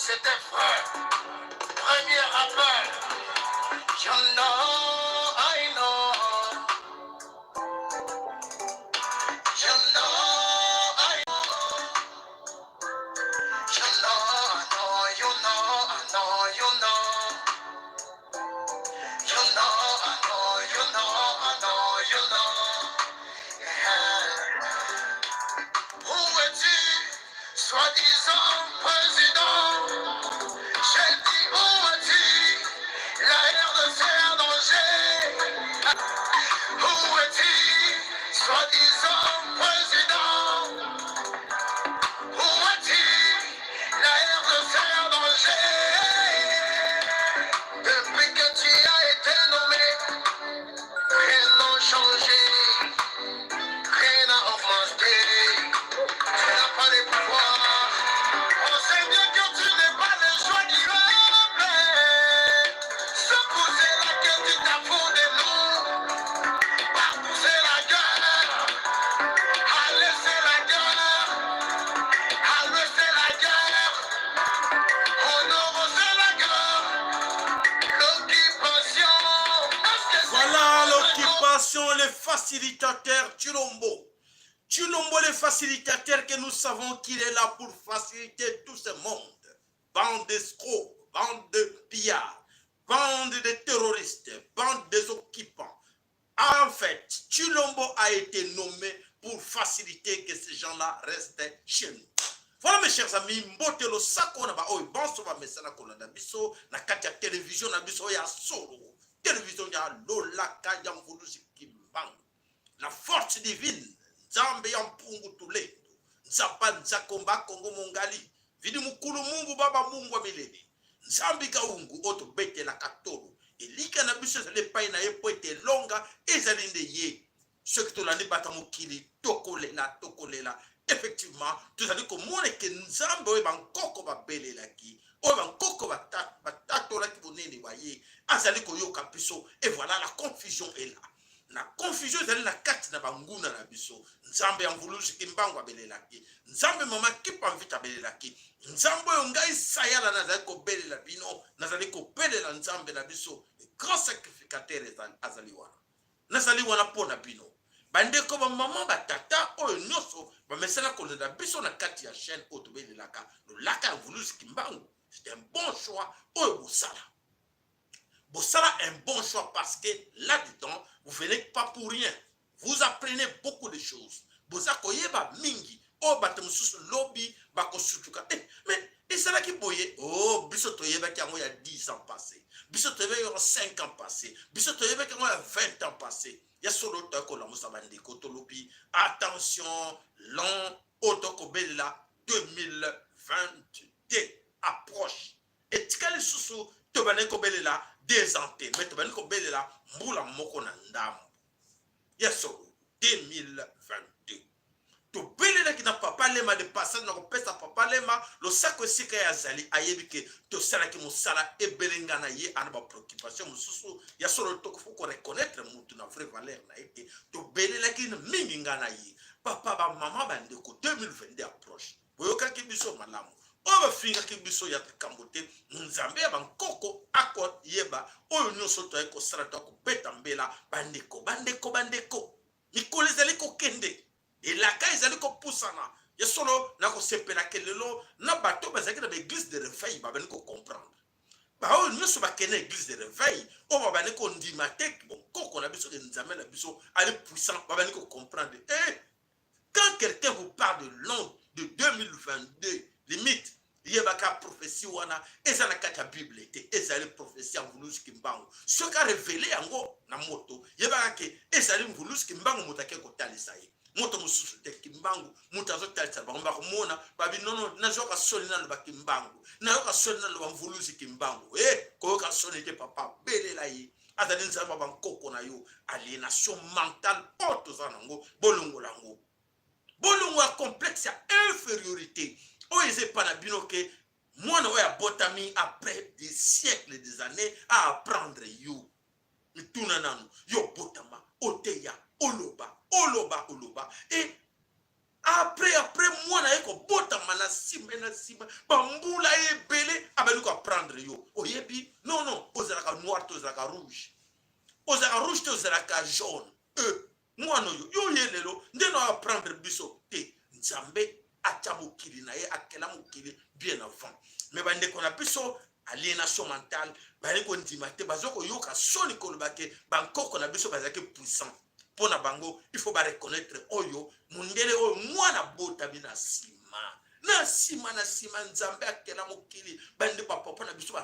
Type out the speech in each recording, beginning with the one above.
C'était vrai. Premier rappel. You know, I know. You know, I know. You know, I know, you know, I know, you know. You know, I know, you know, I know, you know. Yeah. Où es-tu, soi-disant président? J'ai dit où es-tu, la RDC en danger. Où es-tu, soi-disant président? Où es-tu, la RDC en danger? Depuis que tu as été nommé, rien n'a changé, rien n'a augmenté. Tu n'as pas les pouvoirs. On sait bien que tu n'es pas le choix du peuple. C'est pour cela que tu t'as foutu de nous. Pas pousser la gueule, à laisser la gueule, à laisser la guerre. On a osé la guerre. L'occupation. Voilà l'occupation, les facilitateurs Tshilombo. Tshilombo, les facilitateurs que nous savons qu'il est là pour faciliter tout ce monde. Bande d'escrocs, bande de pillards, bande de terroristes, bande des occupants. En fait, Tshilombo a été nommé pour faciliter que ces gens-là restent chez nous. Voilà mes chers amis, mbotelo sako na ba oy banso ba mesana ko na biso na kati ya télévision na biso ya solo. Télévision ya lolaka ya mvulusi kimbangu. La force divine, Nzambe ya mpungu tulendo. Nzapa nzakomba kongo mongali. Vidi mukulu mungu baba mungu wa milele. Nzambi kaungu oto bete la katolo. Elika na biso zale pai na yepo ete longa ezalinde ye. Ce que tolandi bata mukili tokolela. Effectivement, tu as dit que mon est que Nzambe oye bankoko babele laki. Oye bankoko batato laki bonene waye. Azali ko yoka biso. Et voilà, la confusion est là. La confusion est là na kati na banguna na biso. Nzambe yamvulusi kimbangu abele laki. Nzambe mama kipa mvita abele laki. Nzambe yongai sayala nazali ko bele la bino. Nazali ko bele la Nzambe na biso. Grand sacrificateur azali wana. Nazali wana po na bino. Bandeko ba maman ba tata oyo nyoso ba mesana kolela biso na kati ya chaîne otobele laka. Le laka yamvulusi kimbangu. C'est un bon choix oyo bosala. Bosala un bon choix parce que là-dedans, vous venez pas pour rien. Vous apprenez beaucoup de choses. Bosako yeba mingi. Oh, batemususu lobby, bako sutuka. Mais, et ça là qui boye. Oh, bisoto yeba qui a 10 ans passé. Bisoto yeba qui a 5 ans passé. Bisoto yeba qui a 20 ans passé. Il y a solo toko la musabandi koto lobby. Attention, l'an otoko bella 2022 approche. Et tikali susu tobane ko belela désanté. Mais tobane ko belela mbula moko na ndambo. Yeso 2022. To belela ki na papa lema de passage na ko pesa papa lema lo sako sika ya zali ayebi ke to sala ki musala e belenga na ye ana ba préoccupation mususu ya solo to ko ko reconnaître mutu na vraie valeur na ete to belela ki na mingi ngana ye papa ba mama ba ndeko 2022 approche. Boyoka ki biso malamu. Oba finga ki biso ya kambote Nzambe ya bankoko akot yeba oyo nyoso to eko sala to ko beta mbela bandeko mikolo ezali ko kende elaka ezali ko pusana ya solo na ko sepela kelelo na bato bazaki na l'église de réveil ba bani ko comprendre ba oyo nyoso ba kene église de réveil o ba bani ko ndima tek bon koko na biso de Nzambe na biso ali puissant ba bani ko comprendre. Quand quelqu'un vous parle de l'an de 2022, limite, il y a une prophétie wana, et ça n'a qu'à la Bible était, et ça a une prophétie en voulous kimbango. Ce qu'a révélé en gros, na moto, il y a que, et ça a une voulous kimbango, motake kotali saye. Moto mususu te kimbango, mutazo tali sa bamba mona, babi non, na joka solina le bakimbango, na joka solina le voulous kimbango, koyoka solite papa, bele la ye. Azali nzamba bankoko na yo, aliénation mentale, porte zanango, bolongo lango. Bolongo a complexe ya infériorité. Oye pas na bino que moi na botami après des siècles des années à apprendre yo. Mituna nanu yo botama oteya oloba. Et après moi na eko botama na sima na sima bambula ebele abali ko prendre yo oyebi non ozalaka noir to ozalaka rouge to ozalaka jaune mwana yo yelelo nde na prendre biso te nzambe acha mokili na ye akela mokili bien avant mais bande ko na biso aliénation mentale bali ko ndima te bazoko yoka soni kolobake bankoko na biso bazaki puissant pona bango il faut ba reconnaître oyo mundele oyo mwana bota bina sima na sima nzambe akela mokili bande papa na biso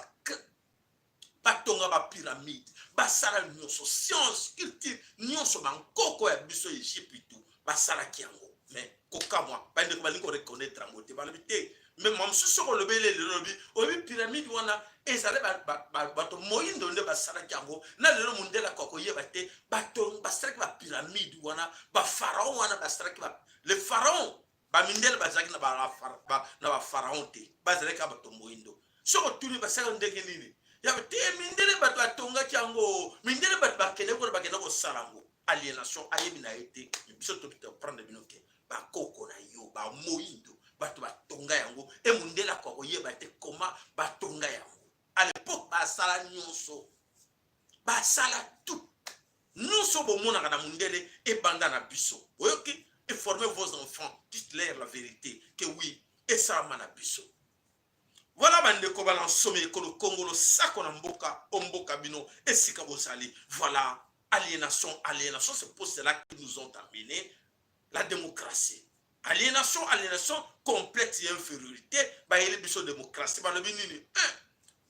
batonga ba pyramide basala nyonso science culture nyonso bankoko ya biso Egypte basala kiango mais kokamwa bande ko balingo reconnaître ngo te balabite mais mam soko lobele lobi obi pyramide wana ezale bato moyindo nde basala kiango na lelo mundela koko yeba te bato basala ba pyramide wana ba pharaon wana basala ba le pharaon ba mindele bazaki na ba pharaon te bazale ka bato moyindo soko tuli basala ndenge nini ya te mindele bato atonga kiango mindele bato bakene ko salango aliénation ayebi na été biso to prendre binoke ba koko na yo ba moyindo bato batonga yango e mundela kwa koyeba te koma batonga yango à l'époque basala nyonso basala tout nyonso bomona kana mundele e banda na biso oyoki et formez vos enfants dites-leur la vérité que oui et ça mana biso voilà bande ko balansome ko le Congo lo sako na mboka omboka bino esika bosali voilà aliénation c'est pour cela que nous ont amené la démocratie aliénation complexe et infériorité ba yele biso démocratie ba lobi nini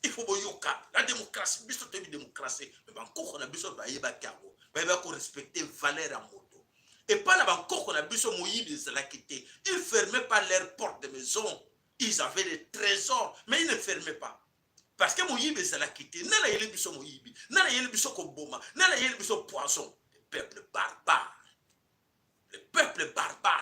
il faut boyoka la démocratie biso te bi démocratie mais ba ko na biso ba yeba kango ba yeba ko respecter valeur à moto et pas la ba ko na biso moyibi zala kité ils fermaient pas leurs portes de maison ils avaient des trésors mais ils ne fermaient pas parce que moyibi zala kité na la yele biso moyibi na la yele biso ko boma na la yele biso poison le peuple barbare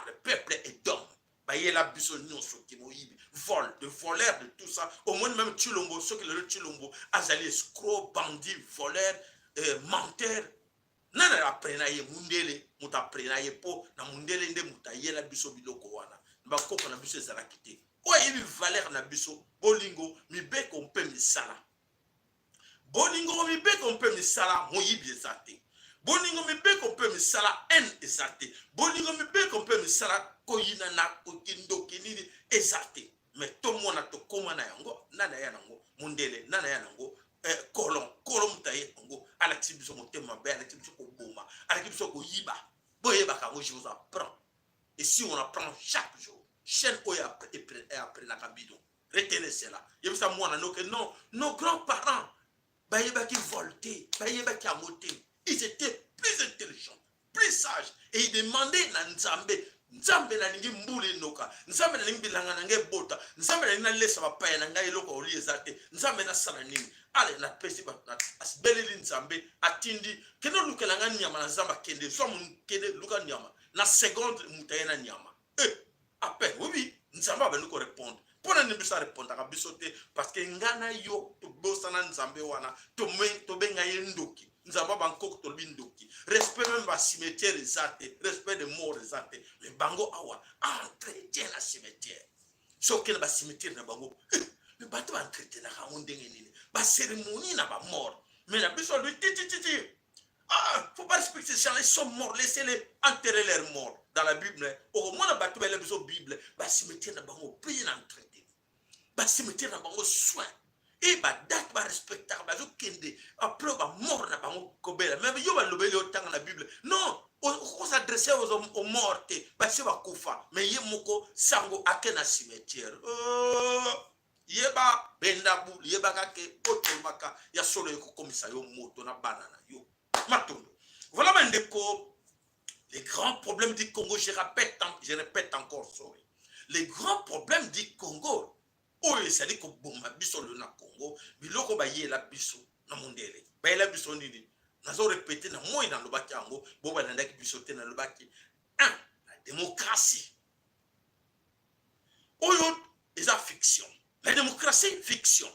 le peuple édom bayela biso nyonso ki moyibi vol de voleur de tout ça au moins même Tshilombo ceux qui le Tshilombo azali escroc bandit voleur menteur nana aprena ye mundele muta aprena ye po na mundele nde muta yela biso biloko wana ba koko na biso ezala kité oyebi valeur na biso bolingo mibeko mpe misala moyibi ezate bolingo mibeko mpe misala en ezate bolingo mibeko mpe misala koyina na kokindoki nini ezate mais to mona to koma na yango nana ya nango mundele nana ya nango kolon mutaye yango alakisi biso motema be alakisi biso koboma alakisi biso koyiba boyeba kango je vous apprends et si on apprend chaque jour chaîne oya après la kabidon retenez cela yebisa mwana no que non nos grands-parents bayeba ki volter bayeba ki amoter. Ils étaient plus intelligents, plus sages. Et ils demandaient à Nzambe na ningi mbule noka. Nzambe na ningi bilanga na nge bota. Nzambe na ningi na lesa bapaya na ngai loko oli ezate. Nzambe na sala nini. Ale na pesi ba na asbeleli Nzambe atindi. Keno lukela nga nyama na Nzamba kende. So mun kende luka nyama. Na seconde mutayena nyama. Après, oui, Nzamba ba nuko répondre. Pona nimbisa répondre ka bisote parce que ngana yo to bosana Nzambe wana to benga yendoki. Nous avons encore tout le respect même à cimetière exact, respect des morts exact. Mais bango awa entretien la cimetière. Sauf que le cimetière na bango, le bateau entretien na kamondenge nini, ba cérémonie na ba mort. Mais la personne lui dit faut pas respecter ces gens, ils sont morts, laissez-les enterrer leurs morts. Dans la Bible, au moins la bateau la Bible, ba cimetière na bango bien entretien. Ba cimetière na bango soin. Et bah date ba respectable ba kende après ba mort na bango kobela même yo ba lobeli otanga na Bible non on s'adresser aux morts ba se ba kufa mais ye moko sango akena cimetière yeba benda bu yeba kake otomaka ya solo ko komisa yo moto na banana yo matondo voilà mandeko les grands problèmes du Congo je répète encore sorry les grands problèmes du Congo oyo esali koboma biso le na Congo biloko bayela biso na mondele bayela biso nini nazo répéter na moi dans lobaki yango bo balandaki biso te na lobaki la démocratie oyo eza fiction la démocratie fiction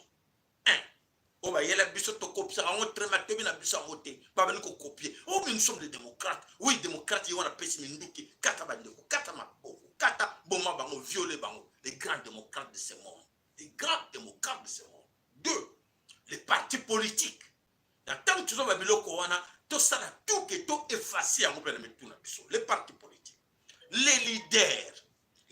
o bayela biso to copier en très matobi na biso en te ba bani ko copier oh mais nous sommes des démocrates oui démocrates y wana pesi minduki kata bandeko kata maboko kata boma bango violer bango les grands démocrates de ce monde. Les grands démocrates de ce monde. 2. Les partis politiques. Dans tant que tu as biloko wana, tout ça tout que tout effacé en groupe les partis politiques. Les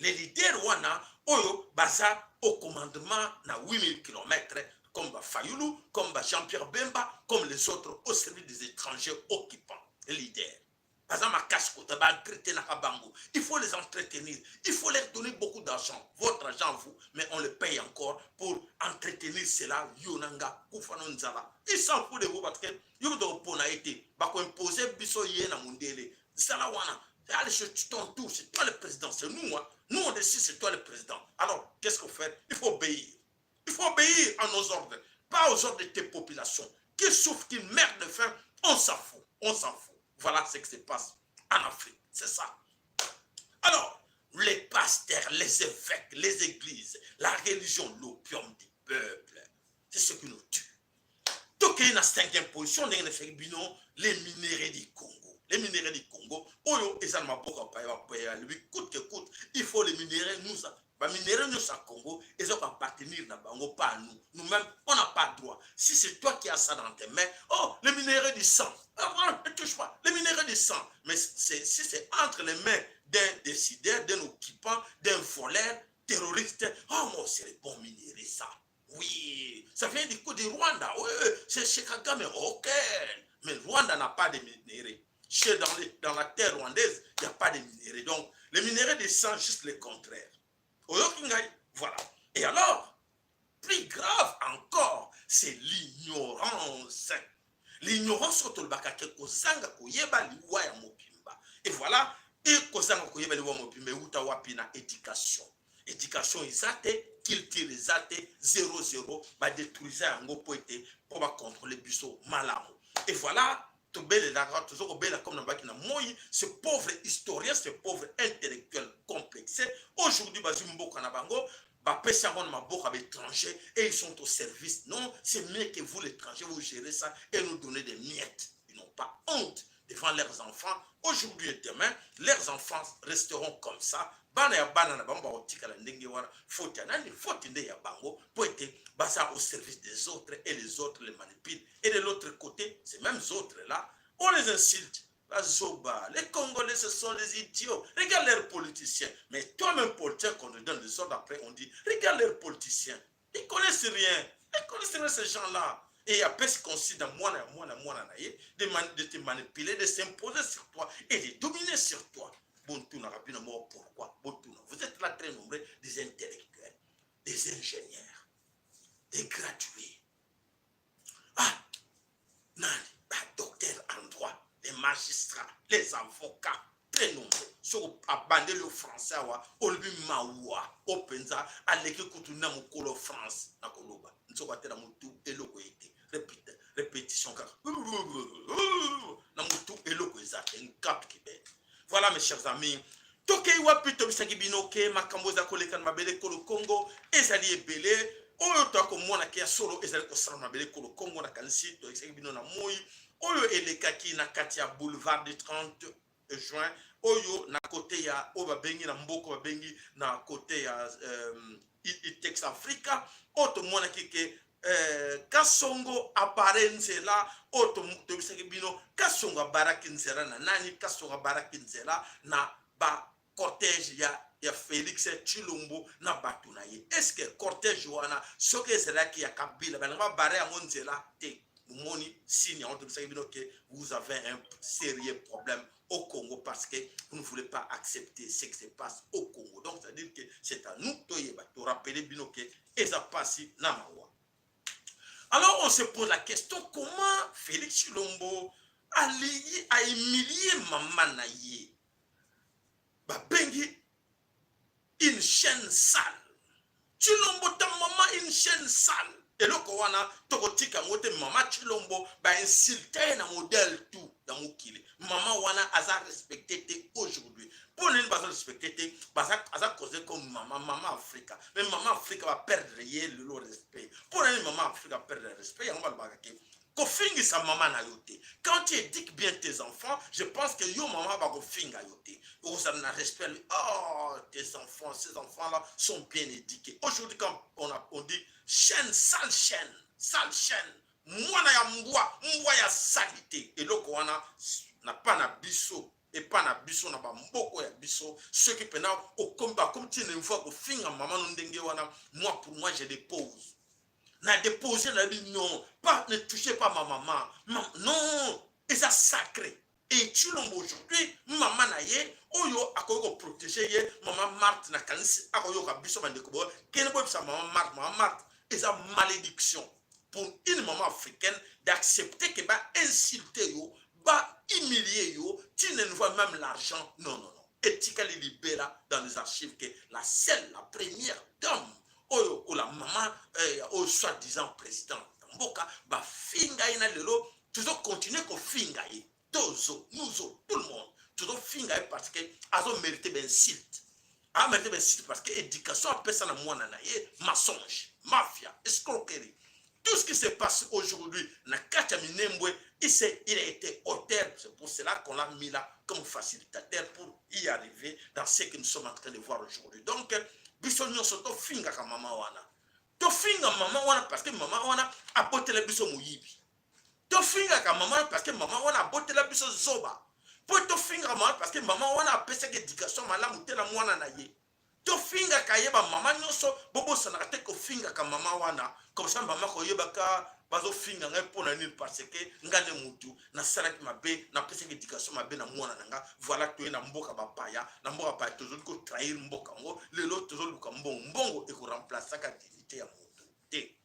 leaders wana oyo baza au commandement na 8000 km comme Fayulu, comme Jean-Pierre Bemba, comme les autres au service des étrangers occupants. Les leaders. Il faut les entretenir. Il faut leur donner beaucoup d'argent. Votre argent, vous, mais on le paye encore pour entretenir cela. Il s'en fout de vous parce que vous devez été. Imposer biso yena mundele. Salawana. Allez, c'est toi le président. C'est nous. Hein. Nous, on décide, c'est toi le président. Alors, qu'est-ce qu'on fait? Il faut obéir. Il faut obéir à nos ordres. Pas aux ordres de tes populations. Qui souffrent, qui meurent de faim, on s'en fout. On s'en fout. Voilà ce qui se passe en Afrique. C'est ça. Alors, les pasteurs, les évêques, les églises, la religion, l'opium du peuple, c'est ce qui nous tue. Tout qui est dans la 5e position, les minéraux du Congo. Les minéraux du Congo, coûte que coûte, il faut les minéraux, nous, les minéraux nous à Congo, ils vont appartenir à Bango, pas à nous. Nous-mêmes, on n'a pas de droit. Si c'est toi qui as ça dans tes mains, oh, les minéraux du sang, ne touche pas, les minéraux du sang. Mais si c'est entre les mains d'un décideur, d'un occupant, d'un voleur, terroriste, oh, moi, c'est les bons minéraux, ça. Oui, ça vient du coup du Rwanda. Oui, c'est chez Kagame, ok. Mais le Rwanda n'a pas de minéraux. Dans la terre rwandaise, il n'y a pas de minéraux. Donc, les minéraux du sang, juste le contraire. Voilà. Et alors, plus grave encore, c'est l'ignorance. L'ignorance autour de Bakake Kozanga Koyeba Liwa ya Mopimba. Et voilà, et Kozanga Koyeba Liwa Mopimba, Utawapina éducation. Éducation isate, culture isate, 0-0, va détruire un gros poète pour contrôler Bisso Malamo. Et voilà, ce pauvre historien, ce pauvre intellectuel complexé, aujourd'hui, et ils sont au service. Non, c'est mieux que vous, l'étranger, vous gérez ça et nous donnez des miettes. Ils n'ont pas honte devant leurs enfants. Aujourd'hui et demain, leurs enfants resteront comme ça. Au service des autres et les autres les manipulent. Et de l'autre côté, ces mêmes autres-là, on les insulte. La Zoba, les Congolais, ce sont les idiots. Regarde leurs politiciens. Mais toi-même, politicien, qu'on te donne des ordres après, on dit, regarde leurs politiciens. Ils ne connaissent rien. Ils connaissent rien, ces gens-là. Et après, ce qu'on dit dans de te manipuler, de s'imposer sur toi et de dominer sur toi. Pourquoi? Vous êtes là très nombreux, des intellectuels, des ingénieurs, des gradués. Ah, docteurs en droit, les magistrats, les avocats, très nombreux. Sur abandonner le français, au lieu mawa, au penza, à l'équipe kutuna mukolo France, na koloba. Nous sommes à mutu eloquité. Répétition. Na mutu eloquité. Une cap qui bête. Voilà mes chers amis. Toke wapi to bisaki binoke makambo za koleka mabele ko Congo ezali ebele. Oyo to ko mona ke solo ezali ko sala mabele ko Congo na kanisi to bisaki bino na moi. Oyo elekaki na kati ya boulevard du 30 juin. Oyo na côté ya oba bengi na mboko babengi na côté ya Itex Africa. Oto mona kike Kasongo aparenzela oto bisaki bino Kasongo barakinzela na nani Kasongo barakinzela na ba cortège ya Félix Tshilombo na batunaye. Est-ce que cortège wana soke ezela ki ya Kabila banama bare ya monzela te moni signe entre bisaki bino que vous avez un sérieux problème au Congo parce que vous ne voulez pas accepter ce qui se passe au Congo. Donc ça veut dire que c'est à nous de rappeler bino que eza pasi na mawa. Alors on se pose la question, comment Félix Tshilombo a humilié maman naye? Bengi une chaîne sale. Tshilombo ta maman une chaîne sale. Et le Kowana, Tokotika mote maman Tshilombo insulté na modèle tout dans Moukile. Maman wana a respecté aujourd'hui. Pour ne pas respecter, ça cause comme maman Afrique. Mais maman Afrique va perdre le respect. Pour ne maman Afrique va perdre le respect, il y a un bagage. Kofingi sa maman na yote. Quand tu éduques bien tes enfants, je pense que yo maman va kofinga yote. Vous avez un respect. Oh, tes enfants, ces enfants-là sont bien éduqués. Aujourd'hui, quand on dit chaîne, sale chaîne, mwana ya mbwa ya salite. Et donc, on n'a pas na biso. Et pas na biso na ba mboko ya biso. Ceux qui pendant au combat, comme tu ne vois kofinga maman ndenge wana, moi pour moi je dépose. N'a déposé la vie, non, pas, ne touchez pas ma maman. Non, et ça sacré. Et tu l'as aujourd'hui, maman naye, oyo akoyo protéger ye, maman Marthe na kanisi, akoyo ka biso bande kobo, kene boy sa maman Marthe, et ça malédiction pour une maman africaine d'accepter que ba insulter yo, ba humilier yo, tu ne vois même l'argent. Non. Ethically libéra dans les archives que la seule, la première dame ou la maman au soi-disant président mboka ba finga ina lelo toujours continuer ko finga yi tozo nous tout le monde toujours finga parce que azo mérité ben silt a mérité ben silt parce que éducation appelle ça na mwana na ye mensonge mafia escroquerie tout ce qui se passe aujourd'hui na kata minembwe il a été auteur. C'est pour cela qu'on l'a mis là comme facilitateur pour y arriver dans ce que nous sommes en train de voir aujourd'hui. Donc biso nyonso to finga ka mama wana to finga mama wana parce que mama wana apotela biso muyibi to finga ka mama parce que mama wana apotela biso zoba po to finga mama parce que mama wana apesa ke éducation malamu tela mwana na ye to finga ka yeba mama nyonso bobo sana te ko finga ka mama wana comme ça mama ko yeba ka bazo finga ngai pona nini parce que ngane mutu na salaki mabe na pesa ke éducation mabe na mwana nanga voilà to na mboka bapaya na mboka pa toujours ko trahir mboka ngo lelo toujours luka mbongo e ko remplacer ka dignité ya mutu te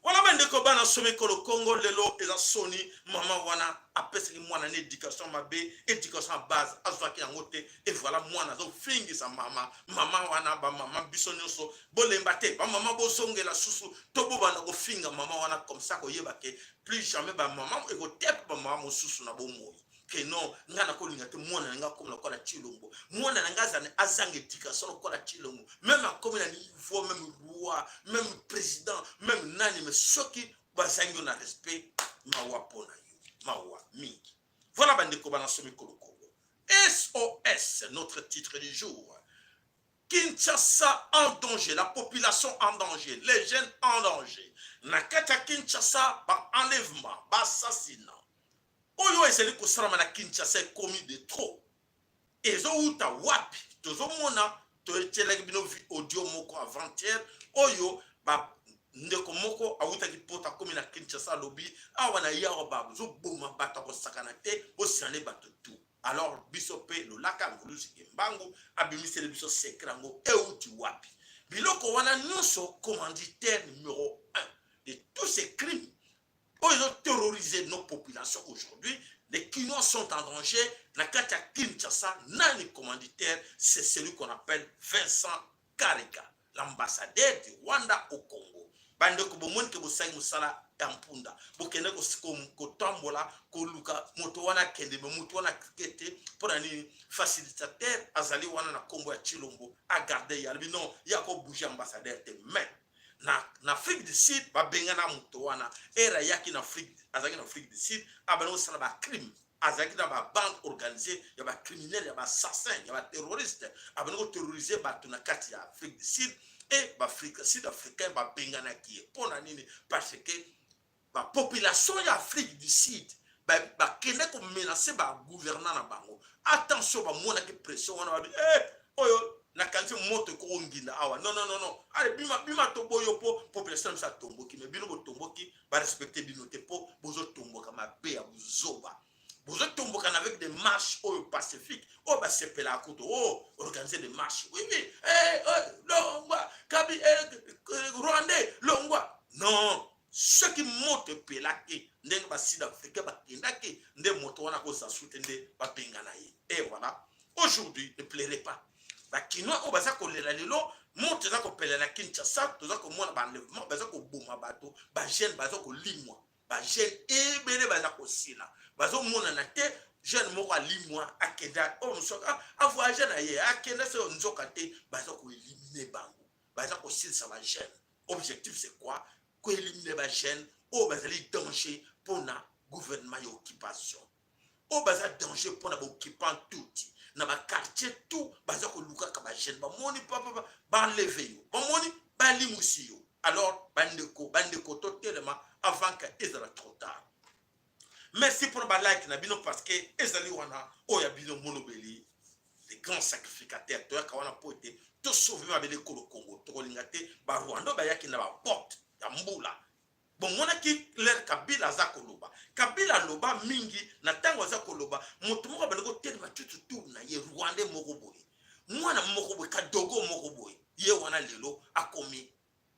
voilà bande ko bana somme ko le Congo lelo eza soni mama wana apesa ki mwana na éducation mabe éducation base azwaki yango te et voilà mwana zo fingi sa mama wana ba mama biso nyonso bolemba te ba mama bozongela susu to bobanda ko finga mama wana comme ça ko yeba ke plus jamais ba mama e ko tep ba mama susu na bomoyi que non ngana ko linga te mwana nga comme la Chilombo mwana nga zane azanga éducation ko la Chilombo même comme na niveau même roi même président même nani mais soki bazangi na respect mawa pona mawa mingi. Voilà bande ko bana somi ko Congo. SOS notre titre du jour. Kinshasa en danger, la population en danger, les jeunes en danger. Nakata Kinshasa ba enlèvement, ba assassinat. Oyo ezeli ko sala na Kinshasa commis de trop. Ezo uta wapi tozo mona to eteleki bino audio moko avant-hier oyo ba ndeko moko awuta ki pota komi na Kinshasa lobby awana yawo babu zo boma bata ko sakana te bo sane bato tout. Alors bisope lo laka ngulusi kimbangu abimisele biso sekrango euti wapi biloko wana nyonso commanditaire numéro 1 de tous ces crimes. Ils ont terrorisé nos populations aujourd'hui. Les Kinois sont en danger. Nakata Kinshasa, nani commanditaire, c'est celui qu'on appelle Vincent Karika, l'ambassadeur du Rwanda au Congo. Bande ko bomon ke bosai musala tampunda. Bokene ko tambola ko luka moto wana kende moto wana kete pour ani facilitateur azali wana na Congo ya Chilombo a garder yalbi non yako bouger ambassadeur te mais na Afrique du Sud ba bengana moto wana era yaki na Afrique azaki na Afrique du Sud abano sala ba crime azaki na ba bande organisée ya ba criminels ya ba assassins ya ba terroristes abano terroriser ba na kati ya Afrique du Sud et ba Afrique sud-africain ba bengana ki pona nini parce que ba population ya Afrique du Sud ba kene ko menacer ba gouvernant na bango attention ba mona ke pression wana ba oyo na kanti moto ko ngina awa non ale bima to boyo po population sa tomboki mais bino bo tomboki ba respecter bino te po bozo tomboka mabe ya buzoba bozo tomboka avec des marches au pacifique o ba sepela kuto organiser des marches oui longwa kabi rwandais longwa non ceux qui montent pelaki ndenge ba sud africain ba kindaki nde moto wana ko sa soutendre ba pingana yi et voilà aujourd'hui ne pleurez pas bakinois o baza kolela lelo moto za kopelela Kinshasa toza komona ba enlèvement baza ko boma bato ba jeune baza ko limwa ba jeune ebele baza ko sila bazo mona na te jeune moko alimwa akenda o msoka a voyager na ye akenda se nzoka te baza ko éliminer bango baza ko silisa ba jeune objectif c'est quoi ko éliminer ba jeune o bazali danger pour na gouvernement ya occupation o baza danger pour na ba occupant tout na ba quartier tout baza ko luka ka ba jeune ba moni papa ba enlever yo ba moni ba limusi yo alors bandeko to tellement avant que ezala trop tard. Merci pour ma like na bino parce que ezali wana oya bino monobeli les grands sacrificateurs to yaka wana pote to sauver ma bele ko Congo to lingate ba Rwanda ba yaki na ba porte ya mbula bon mona ki l'air Kabila za koloba Kabila loba mingi na tango za koloba moto moko ba ko tellement tout na ye Rwanda moko boye mwana moko boye kadogo moko boye ye wana lelo akomi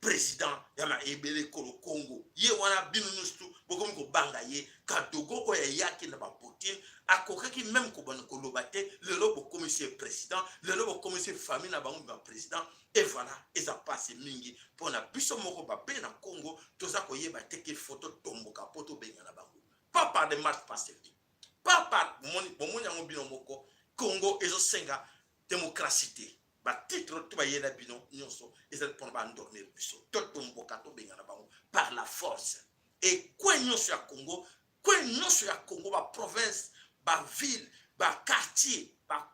président ya ma ebele ko Congo ye wana binu nustu bokomi ko banga ye kadogo oya yaki na ba Poutine akokaki même ko ban ko lobate le lobo commissaire président le lobo commissaire famille na bango ba président et voilà ils a passé mingi pour na biso moko ba pe na Congo toza ko yeba te ke photo tomboka poto benga na bango pas par des marches pacifiques pas par moni yango bino moko Congo ezo senga démocratie ba titre to ba yela bino nyonso ezali pour ba endormir biso to tomboka to benga na bango par la force et quoi nyonso ya Congo quoi nyonso ya Congo ba province ba ville ba quartier ba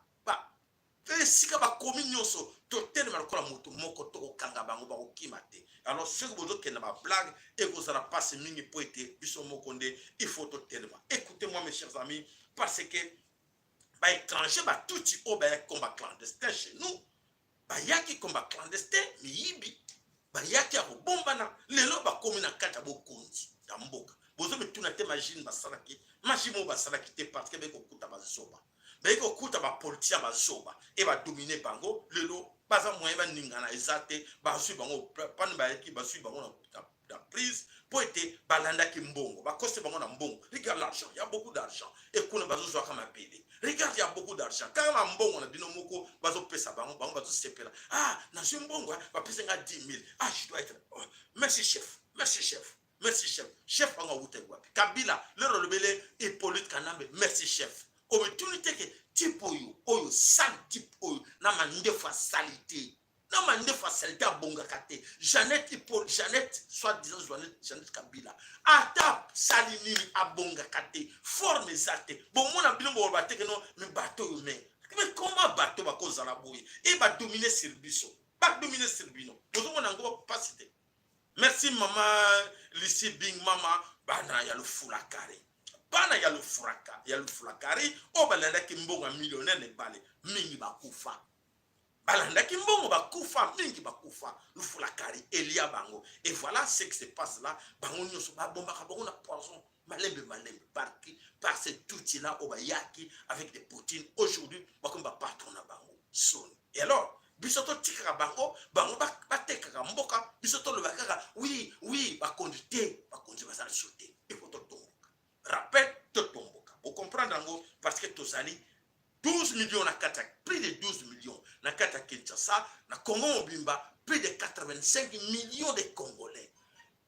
sika ba commune nyonso to tellement ko la moto moko to kanga bango ba okimate alors ce que vous na ba blague et vous ça passe mingi pour être biso moko nde il faut to tellement écoutez-moi mes chers amis parce que ba étranger ba touti o ba combat clandestin chez nous bayaki combat clandestin miyibi bayaki ya kobombana lelo bakomi na kati ya bokonzi ya mboka bozo metuna te machine basalaki machine mo basalaki te parce que bekokuta bazoba bekokuta bapolitia bazoba e badomine bango lelo baza moyen baningana eza te bazwi bango pani bayaki bazwi bango na prise pour être balandaki mbongo bakoste bango na mbongo regarde l'argent il y a beaucoup d'argent et kuna bazozwaka mabele regarde il y a beaucoup d'argent quand na mbongo na bino moko bazopesa bango bazosepela na zwi mbongo bapesa nga 10 000 je dois être merci chef chef bango wuta wapi Kabila lero lobele Hippolyte Kanambe merci chef opportunité que type oyo sale type oyo na mandefa salité na mandefa salité abonga kate Jeannette soit disant Jeannette Kabila ata salini abonga kate forme zate bon mona bino bo bateke no me bateau yo mais comment bateau ba kozala boye et ba dominer sur biso ba dominer sur bino bozo mona ngo pasité merci maman Lucie Bing mama bana ya le fulakare bana ya le fulakari o balanda ki mbongo millionnaire ne bale mingi bakufa balanda ki mbongo bakufa mingi bakufa le fulakari elia bango et voilà ce qui se passe là bango nyoso ba bomba ka bango na poison malembe par cet outil là o bayaki avec des Poutine aujourd'hui bakomba patron na bango son et alors bisoto tikaka bango batekaka mboka bisoto le bakaka oui bakonduite bazali sauter et faut to rappel to tomboka vous comprendre ngo parce que tozali 12 millions na kata plus de 12 millions na kata Kinshasa na Congo mobimba plus de 85 millions de Congolais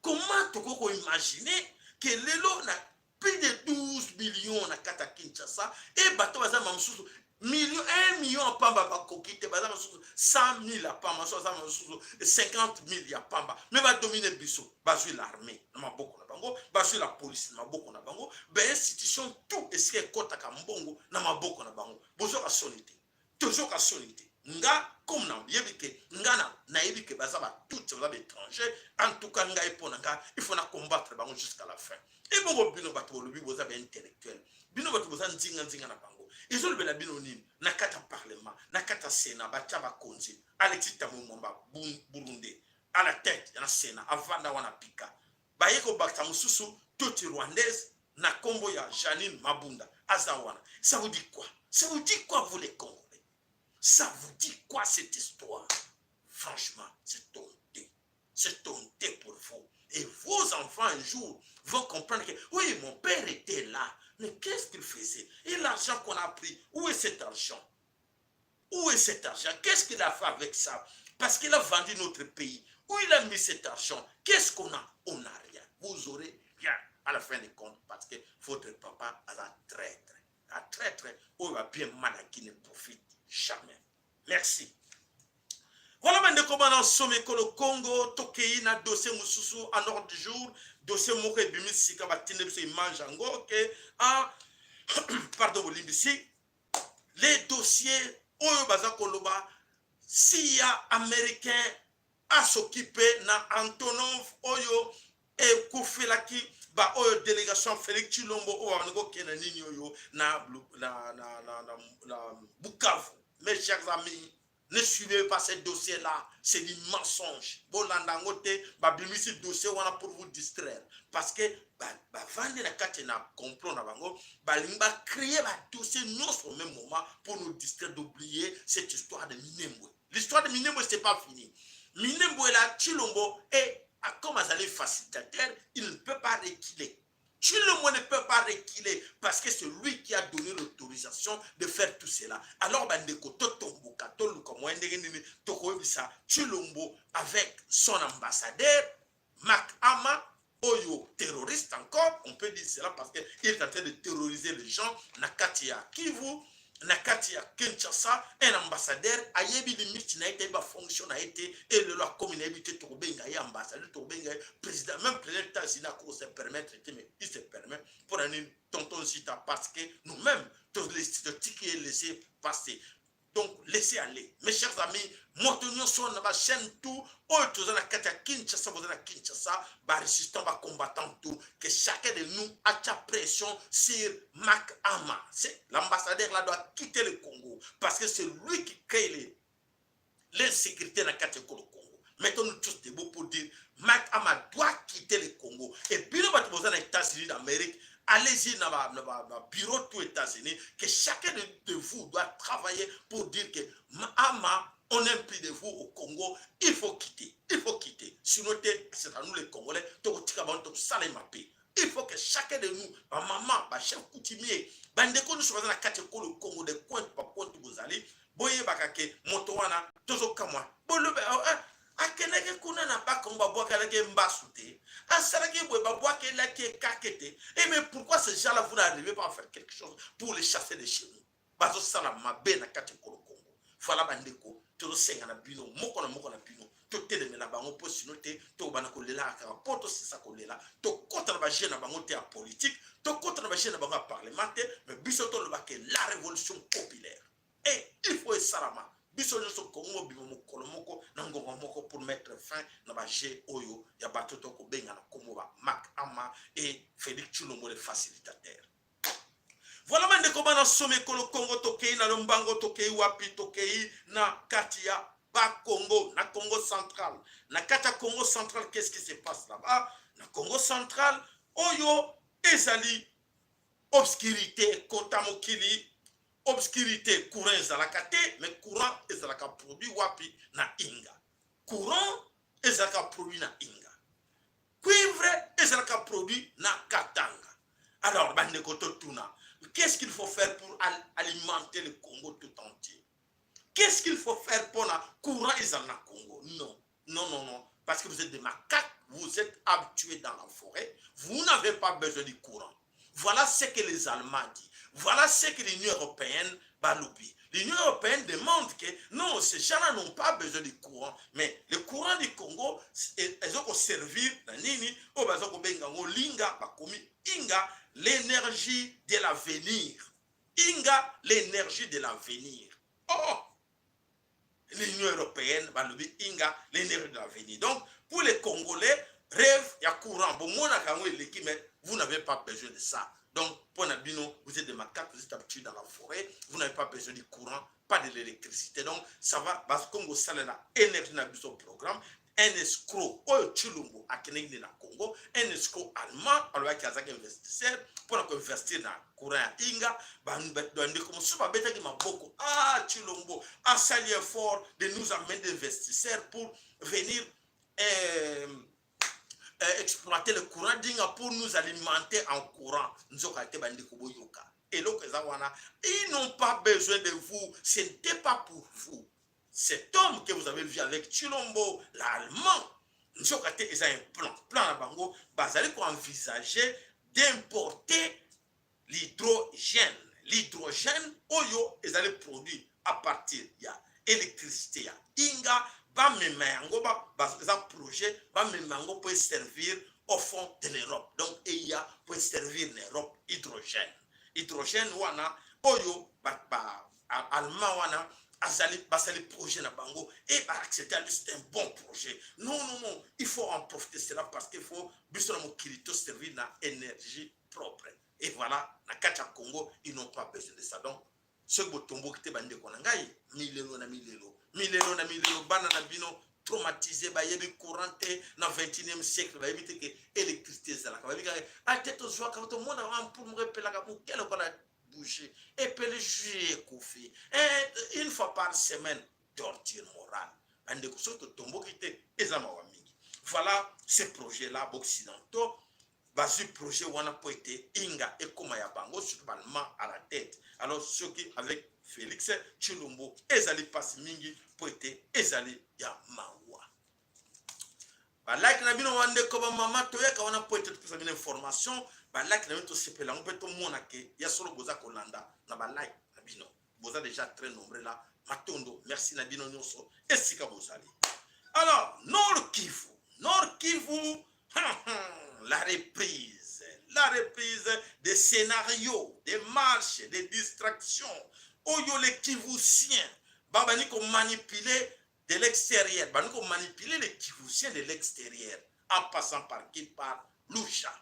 comment toko imaginer que lelo na plus de 12 millions na kata Kinshasa et bato baza mamsusu million 1 million pamba bakokite baza mamsusu 100 000 pamba so baza mamsusu 50 000 ya pamba mais ba dominer biso bazui l'armée na maboko na bango bazui la police na maboko na bango ba institution tout eske ekotaka mbongo na maboko na bango bozo ka solité toujours ka solité nga comme na yebike nga na yebike baza ba tout baza ba étranger en tout cas nga epona nga il faut na combattre bango jusqu'à la fin et bongo bino bato lobi boza ba intellectuel bino bato boza nzinga na bango ils ont le bino nini na kata parlement na kata sénat batia ba konzi Alexis Tamumba Burundi à la tête na sénat avanda wana pika bayeko bakta mususu tout rwandaise na kombo ya Janine Mabunda azawana ça vous dit quoi vous les Congolais ça vous dit quoi cette histoire franchement c'est honteux pour vous et vos enfants un jour vont comprendre que oui mon père était là mais qu'est-ce qu'il faisait et l'argent qu'on a pris où est cet argent qu'est-ce qu'il a fait avec ça parce qu'il a vendu notre pays où il a mis cet argent qu'est-ce qu'on a on n'a rien vous aurez rien à la fin des comptes parce que votre papa a un traître à traître, ou à bien mal qui ne profite jamais. Merci. Voilà maintenant comment on somme que le Congo, Tokei, na dossier Moussousou en ordre du jour, dossier Mouré Bimissi, Kabatine, mange en go, ok, ah, pardon, Limbisi, les dossiers, Oyo Baza Koloba, s'il y a Américain à s'occuper, na Antonov, Oyo, et Koufilaki, ba Oyo délégation Félix Chilombo, Oyo, Ango Kenani, Oyo, na Bukavu, mes chers amis. Ne suivez pas ces dossiers-là, c'est du mensonge. Bon, l'andangote, babimisi dossier wana pour vous distraire. Parce que, vendre la carte na comprendre abango, limba créer un dossier non au même moment pour nous distraire d'oublier cette histoire de Minembwe. L'histoire de Minembwe, c'est pas fini. Minembwe là, Chilombo, et comme Azali facilitateur, il ne peut pas reculer. Chilombo ne peut pas reculer parce que c'est lui qui a donné l'autorisation de faire tout cela. Alors, Chilombo, avec son ambassadeur, Mac Ama, Oyo, terroriste encore, on peut dire cela parce qu'il est en train de terroriser les gens, Nakatia Kivu, Nakatia Kinshasa, un ambassadeur, Ayebi limite n'a été fonction a été et le loi comme il a été Tobenga, ambassadeur Tobenga, président, même président Tazina pour se permettre, mais il se permet pour un tonton Sita parce que nous-mêmes, tous les statistiques qui est laissé passer. Donc, laissez aller. Mes chers amis, maintenons sur la chaîne tout. Autres dans la Kinshasa, vous la Kinshasa, résistant, combattant tout. Que chacun de nous a sa pression sur Mac Ama. L'ambassadeur là doit quitter le Congo. Parce que c'est lui qui crée l'insécurité dans le Congo. Mettons-nous tous debout pour dire Mac Ama doit quitter le Congo. Et puis, nous avons besoin des États-Unis d'Amérique. Allez-y dans le bureau aux États-Unis, que chacun de vous doit travailler pour dire que Ama, on est plus de vous au Congo, il faut quitter. Il faut quitter. Sinon, c'est à nous les Congolais, il faut que chacun de nous, ma maman, ma chef coutumier, bandeko nous sommes dans la catégorie le Congo de pointe par pointe vous allez, boye bakake, motowana, tozo kamwa, bolo akeneke kuna na ba komba boka leke mbasute asarake boye ba boka leke kakete et mais pourquoi ces gens là vous n'arrivez pas à faire quelque chose pour les chasser de chez nous bazo sala mabe na kati ko Congo fala bandeko to senga na bino moko na bino to teleme na bango po sinote to bana ko lela ka poto sisa ko lela to contre ba jeune na bango te a politique to contre ba jeune na bango parlementaire mais biso to le ba que la révolution populaire et il faut salama biso nyonso Congo bimo mokolo moko na ngongo moko pour mettre fin na ba G oyo ya bato to ko benga na Congo ba Mac Ama et Félix Chilombo le facilitateur. Voilà mande ko bana somme ko le Congo tokei na lombango tokei wapi tokei na katia ba Congo na Congo central. Na kata Congo central qu'est-ce qui se passe là-bas? Na Congo central oyo ezali obscurité kota mokili obscurité courant ezalaka mais courant ezalaka produit wapi na inga courant ezalaka produit na inga cuivre ezalaka produit na katanga. Alors bandeko totuna, qu'est-ce qu'il faut faire pour alimenter le Congo tout entier? Qu'est-ce qu'il faut faire pour la courant ezalaka na Congo? Non, parce que vous êtes des macaques, vous êtes habitués dans la forêt, vous n'avez pas besoin du courant. Voilà ce que les Allemands disent. Voilà ce que l'Union européenne va l'oublier. L'Union européenne demande que non, ces gens-là n'ont pas besoin du courant. Mais le courant du Congo, ils ont servir l'énergie de l'avenir. Inga, l'énergie de l'avenir. Oh! L'Union européenne va l'oublier. Inga, l'énergie de l'avenir. Donc, pour les Congolais, rêve, il y a courant. Bon, mais vous n'avez pas besoin de ça. Donc, pour Nabino, vous êtes des macaques, vous êtes habitués dans la forêt, vous n'avez pas besoin du courant, pas de l'électricité. Donc, ça va, parce que Congo Salena, énergie n'a plus au programme, un escroc, Chilombo, à Kenegni na Congo, un escroc allemand, alors qu'il y a des investisseurs, pour investir dans le courant à Inga, Chilombo, a sali effort de nous amener des investisseurs pour venir exploiter le courant d'Inga pour nous alimenter en courant. Et ils n'ont pas besoin de vous. Ce n'était pas pour vous. Cet homme que vous avez vu avec Chilombo, l'Allemand, ils ont un plan. Ils ont envisagé d'importer l'hydrogène. l'hydrogène oyo ezali produit à partir ya électricité ya inga bamema yango eza projet bamema yango pour servir au fond de l'Europe. Donc il y a pour servir l'Europe hydrogène wana oyo allemand wana basali projet na bango et accepter c'est un bon projet. Non, il faut en profiter cela parce qu'il faut biso na mokili to servir na énergie propre. Et voilà, na kati Congo, ils n'ont pas besoin de ça. Donc ceux qui tombo kite bande ko na ngai milelo na milelo bana na bino traumatisé ba yebi courante na 21e siècle ba yebi que électricité ça la ba yebi a tête aux joie quand on a pour me rappeler ka pour quel qu'on a bouché et puis le juillet kofi et une fois par semaine torture morale bande ko so to tombo kite ezama wa mingi. Voilà ces projets là occidentaux basu projet wana po été inga et koma ya bango surtout à la tête. Alors ceux qui avec Félix Tshilombo ezali passe mingi po été ezali ya mawa ba like na bino wande ko ba mama to yaka wana po été pesa bino information ba like na bino to sepela on peut to mona ke ya solo boza kolanda na ba like na bino boza déjà très nombreux là matondo merci na bino nyonso esika bozali. Alors Nord Kivu la reprise des scénarios, des marches, des distractions. Oyo les Kivusiens, babani ko manipuler de l'extérieur, babani ko manipuler les Kivusiens de l'extérieur, en passant par qui? Par Lucha.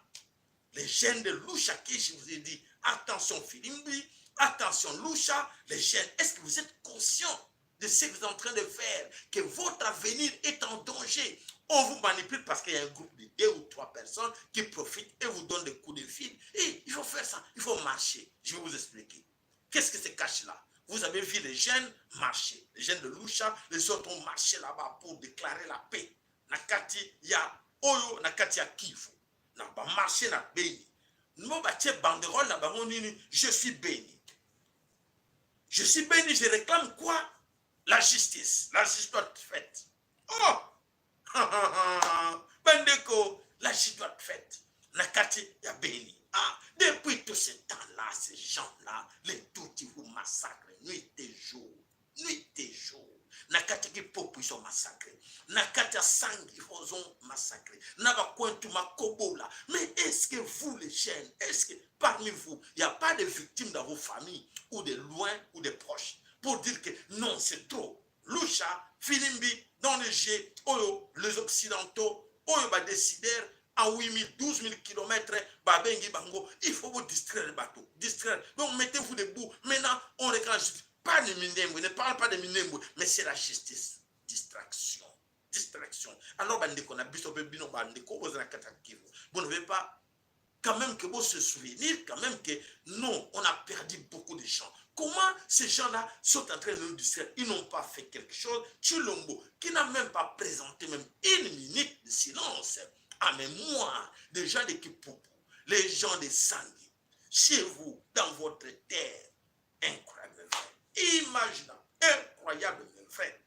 Les jeunes de Lucha qui, je vous ai dit, attention Filimbi, attention Lucha, les jeunes, est-ce que vous êtes conscients de ce que vous êtes en train de faire, que votre avenir est en danger? On vous manipule parce qu'il y a un groupe de 2 ou 3 personnes qui profitent et vous donnent des coups de fil. Et il faut faire ça, il faut marcher. Je vais vous expliquer. Qu'est-ce que se cache là? Vous avez vu les jeunes marcher. Les jeunes de Lucha, les autres ont marché là-bas pour déclarer la paix. Nakati ya Oyo, Nakati ya Kivu. Na ba marché na Beni. Nous battons banderole na bango nini, je suis béni. Je suis béni, je réclame quoi? La justice. La justice doit être faite. Oh! Bandeko, la justice doit être faite. Nakati ya Beni. Ah, depuis tout ce temps-là, ces gens-là, les Tutsis vous massacrent nuit et jour. Nuit et jour. Nakati ki popo ils sont massacrés. Nakati ya Sangi ils ont massacré. Naba Kwentuma Kobola. Mais est-ce que vous les jeunes, est-ce que parmi vous, il n'y a pas de victimes dans vos familles, ou de loin, ou de proches, pour dire que non, c'est trop. Lucha, Filimbi, dans les G, Oyo, les Occidentaux, Oyo va décider à 8 000, 12 000 km, Babengi Bango, il faut vous distraire le bateau. Distraire. Donc mettez-vous debout. Maintenant, on regarde pas de Minembo, ne parle pas de Minembo, mais c'est la justice. Distraction. Distraction. Alors, Bandeko, on a bis au bébino, Bandeko, vous avez vous ne pouvez pas, quand même, que vous se souvenir, quand même, que non, on a perdu beaucoup de gens. Comment ces gens-là sont en train de nous distraire? Ils n'ont pas fait quelque chose. Tshilombo, qui n'a même pas présenté même 1 minute de silence en mémoire des gens de Kipupu, les gens de Sangi, chez vous, dans votre terre. Incroyable, imaginable, incroyable, mes frères.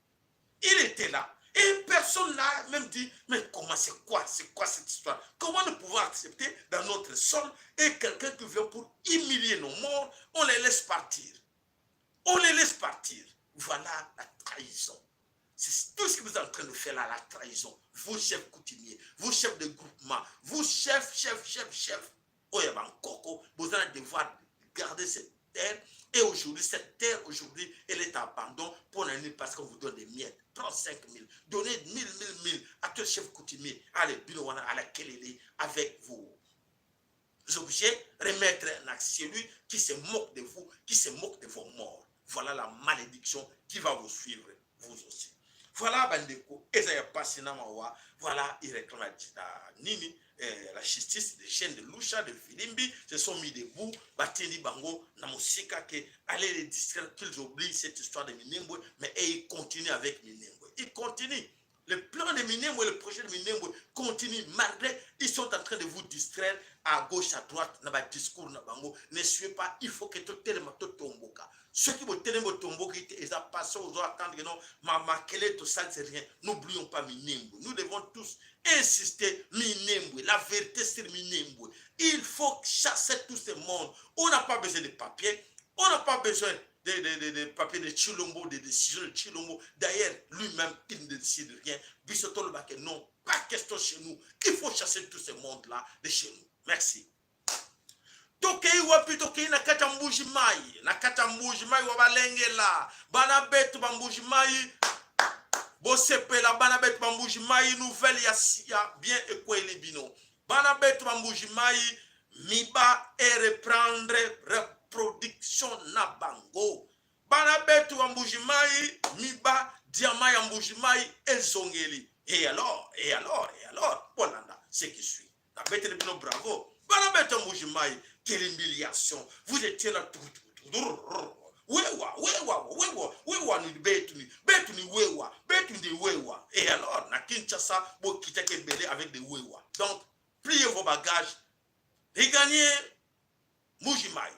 Il était là. Et personne n'a même dit, mais comment c'est quoi cette histoire? Comment nous pouvons accepter dans notre sol et quelqu'un qui vient pour humilier nos morts, on les laisse partir. On les laisse partir. Voilà la trahison. C'est tout ce que vous êtes en train de faire là, la trahison. Vous, chefs coutumiers, vous, chefs de groupement, vous, chefs. Vous allez devoir garder cette terre. Et aujourd'hui, cette terre, aujourd'hui, elle est en abandon pour l'année parce qu'on vous donne des miettes. 35 000. Donnez 1000 à tous les chefs coutumiers. Allez, Binowana, à la Kelele, avec vos objets, remettre un acte celui qui se moque de vous, qui se moque de vos morts. Voilà la malédiction qui va vous suivre, vous aussi. Voilà, Bandeko, Ezaya Passinamawa, voilà, il réclame Nini, la justice des chaînes de Lucha, de Filimbi, se sont mis debout, Batini Bango, Namosika, que allez les distraire, qu'ils oublient cette histoire de Minembwe, mais ils continuent avec Minembwe. Ils continuent. Le plan de Minembwe, le projet de Minembwe continue, malgré ils sont en train de vous distraire à gauche, à droite, dans le discours, ne suivez pas, il faut que tout le monde tombe. Ceux qui vont tenir votre tombeau, ils ont passé aux autres, attendre que non, maman, quel est tout ça, c'est rien. N'oublions pas Minembwe. Nous devons tous insister, Minembwe, la vérité c'est Minembwe. Il faut chasser tout ce monde. On n'a pas besoin de papier. On n'a pas besoin de papiers de Chilombo, de décisions de Chilombo. D'ailleurs, lui-même, il ne décide rien. Bissotto le baquet, non, pas question chez nous. Il faut chasser tout ce monde-là de chez nous. Merci. Tokei wapi tokei na kata mbuji mai. Na kata mbuji mai wabalenge la. Bana betu bambuji mai. Bosepela bana betu bambuji mai. Nouvelle ya bien ekweli bino. Bana betu bambuji mai. Miba et reprendre reproduction na bango. Bana betu bambuji mai. Miba diamant ya mbuji mai ezongeli. Et alors. Polanda, ce qui suit. Na bete le bino bravo. Bana betu bambuji mai. Quelle humiliation. Vous étiez là tout. Wewa ni betuni wewa. Et alors, na Kinshasa, bo kitake belé avec des wewa. Donc, pliez vos bagages, regagnez Mujimai,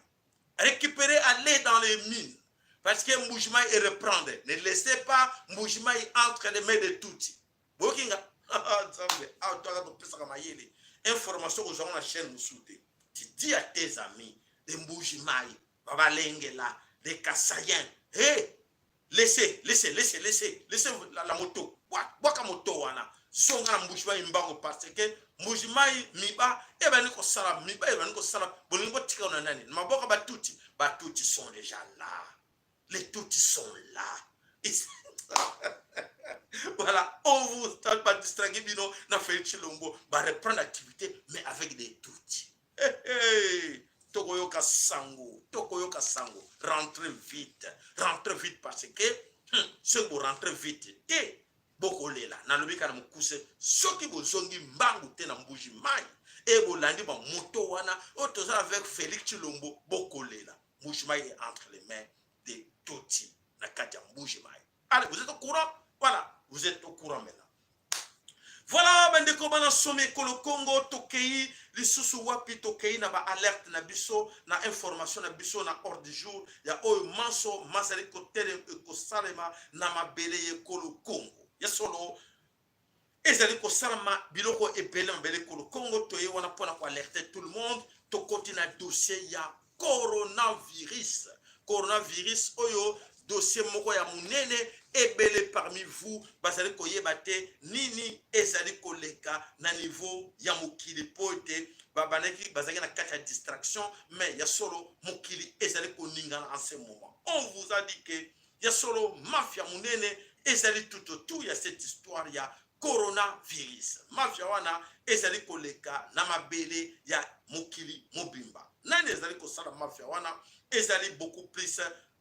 récupérez, allez dans les mines, parce que Mujimai est reprendre. Ne laissez pas Mujimai entre les mains de Touti. Bokinga, information aux gens la chaîne nous soutient. Tu dis à tes amis, des Mujimai, Baba Lengela, des Kassayens, hé, laissez la moto. Waka moto wana. Songa Mujimai mbango parce que Mujimai miba, niko sala, niko sala, bolingo tika on nani. Maboka batuti sont déjà là. Les tutis sont là. Voilà, on vous tente pas distraire, bino, na fait Chilombo, va reprendre l'activité, mais avec des tutis. Tokoyoka sango, rentrez vite parce que ceux qui rentrent vite, te bokole la, na lobi kana mukuse, soki bozongi mbangu te na mbuji mai, et bolandi ba moto wana, otoza avec Félix Chilombo, bokole la, mbuji mai est entre les mains de Toti, na kati ya mbuji mai. Allez, vous êtes au courant? Voilà, vous êtes au courant maintenant. Voilà, bandeko bana sommet que le Congo tokei lisusu wapi tokei na ba alerte na biso na information na biso na hors du jour ya oyo manso mazali ko tele ko salema na mabele ye ko le Congo ya solo ezali ko salama biloko ebele mbele ko le Congo toye wana pona ko alerter tout le monde to kotina dossier ya coronavirus oyo dossier moko ya munene ebele parmi vous bazali koyeba te nini ezali koleka na niveau ya mokili pote babaneki bazali na kati ya distraction mais ya solo mokili ezali koningana en ce moment. On vous a dit que ya solo mafia munene ezali tout autour ya cette histoire ya coronavirus. Mafia wana ezali koleka na mabele ya mokili mobimba. Nani ezali kosala mafia wana ezali beaucoup plus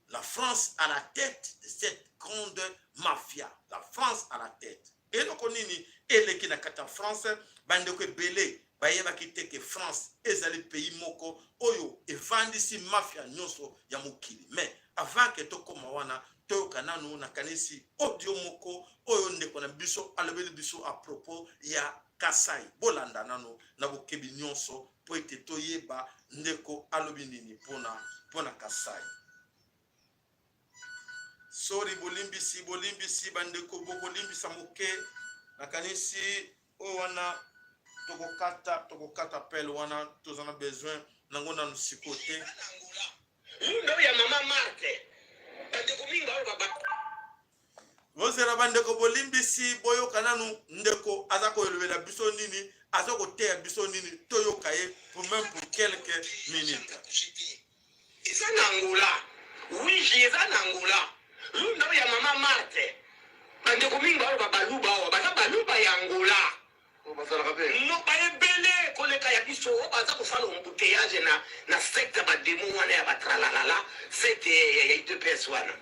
la France à la tête de cette grande mafia. La France à la tête. Et donc, on dit, et qui n'a qu'à France, bande que belé, bayeba qui te que France, ezali pays moko, oyo, et vandi si mafia nyoso ya mukili. Mais, avant que to koma wana, to kananu na kanisi, audio moko, oyo ndeko na biso, alebeli biso à propos, ya Kasai, bolanda nano, na bokebi nyonso, po ete to yeba, ndeko alobi nini, pona Kasai. Sorry bolimbisi bandeko bokolimbisa moke nakanisi o wana tokokata pele wana tozana besoin nango na nsikote ndo ya mama Marte bandeko minga o baba vozela bandeko bolimbisi boyoka nanu ndeko azako elevela biso nini azako teya biso nini toyoka ye pour même pour quelques minutes isa nangula oui jeza nangula ndo ya mama Marte bandeko minga o baluba ya Angola no baebele koleka ya biso baza kosala embouteillage na secte bademo wana ya batralalala secte ya UDPS wana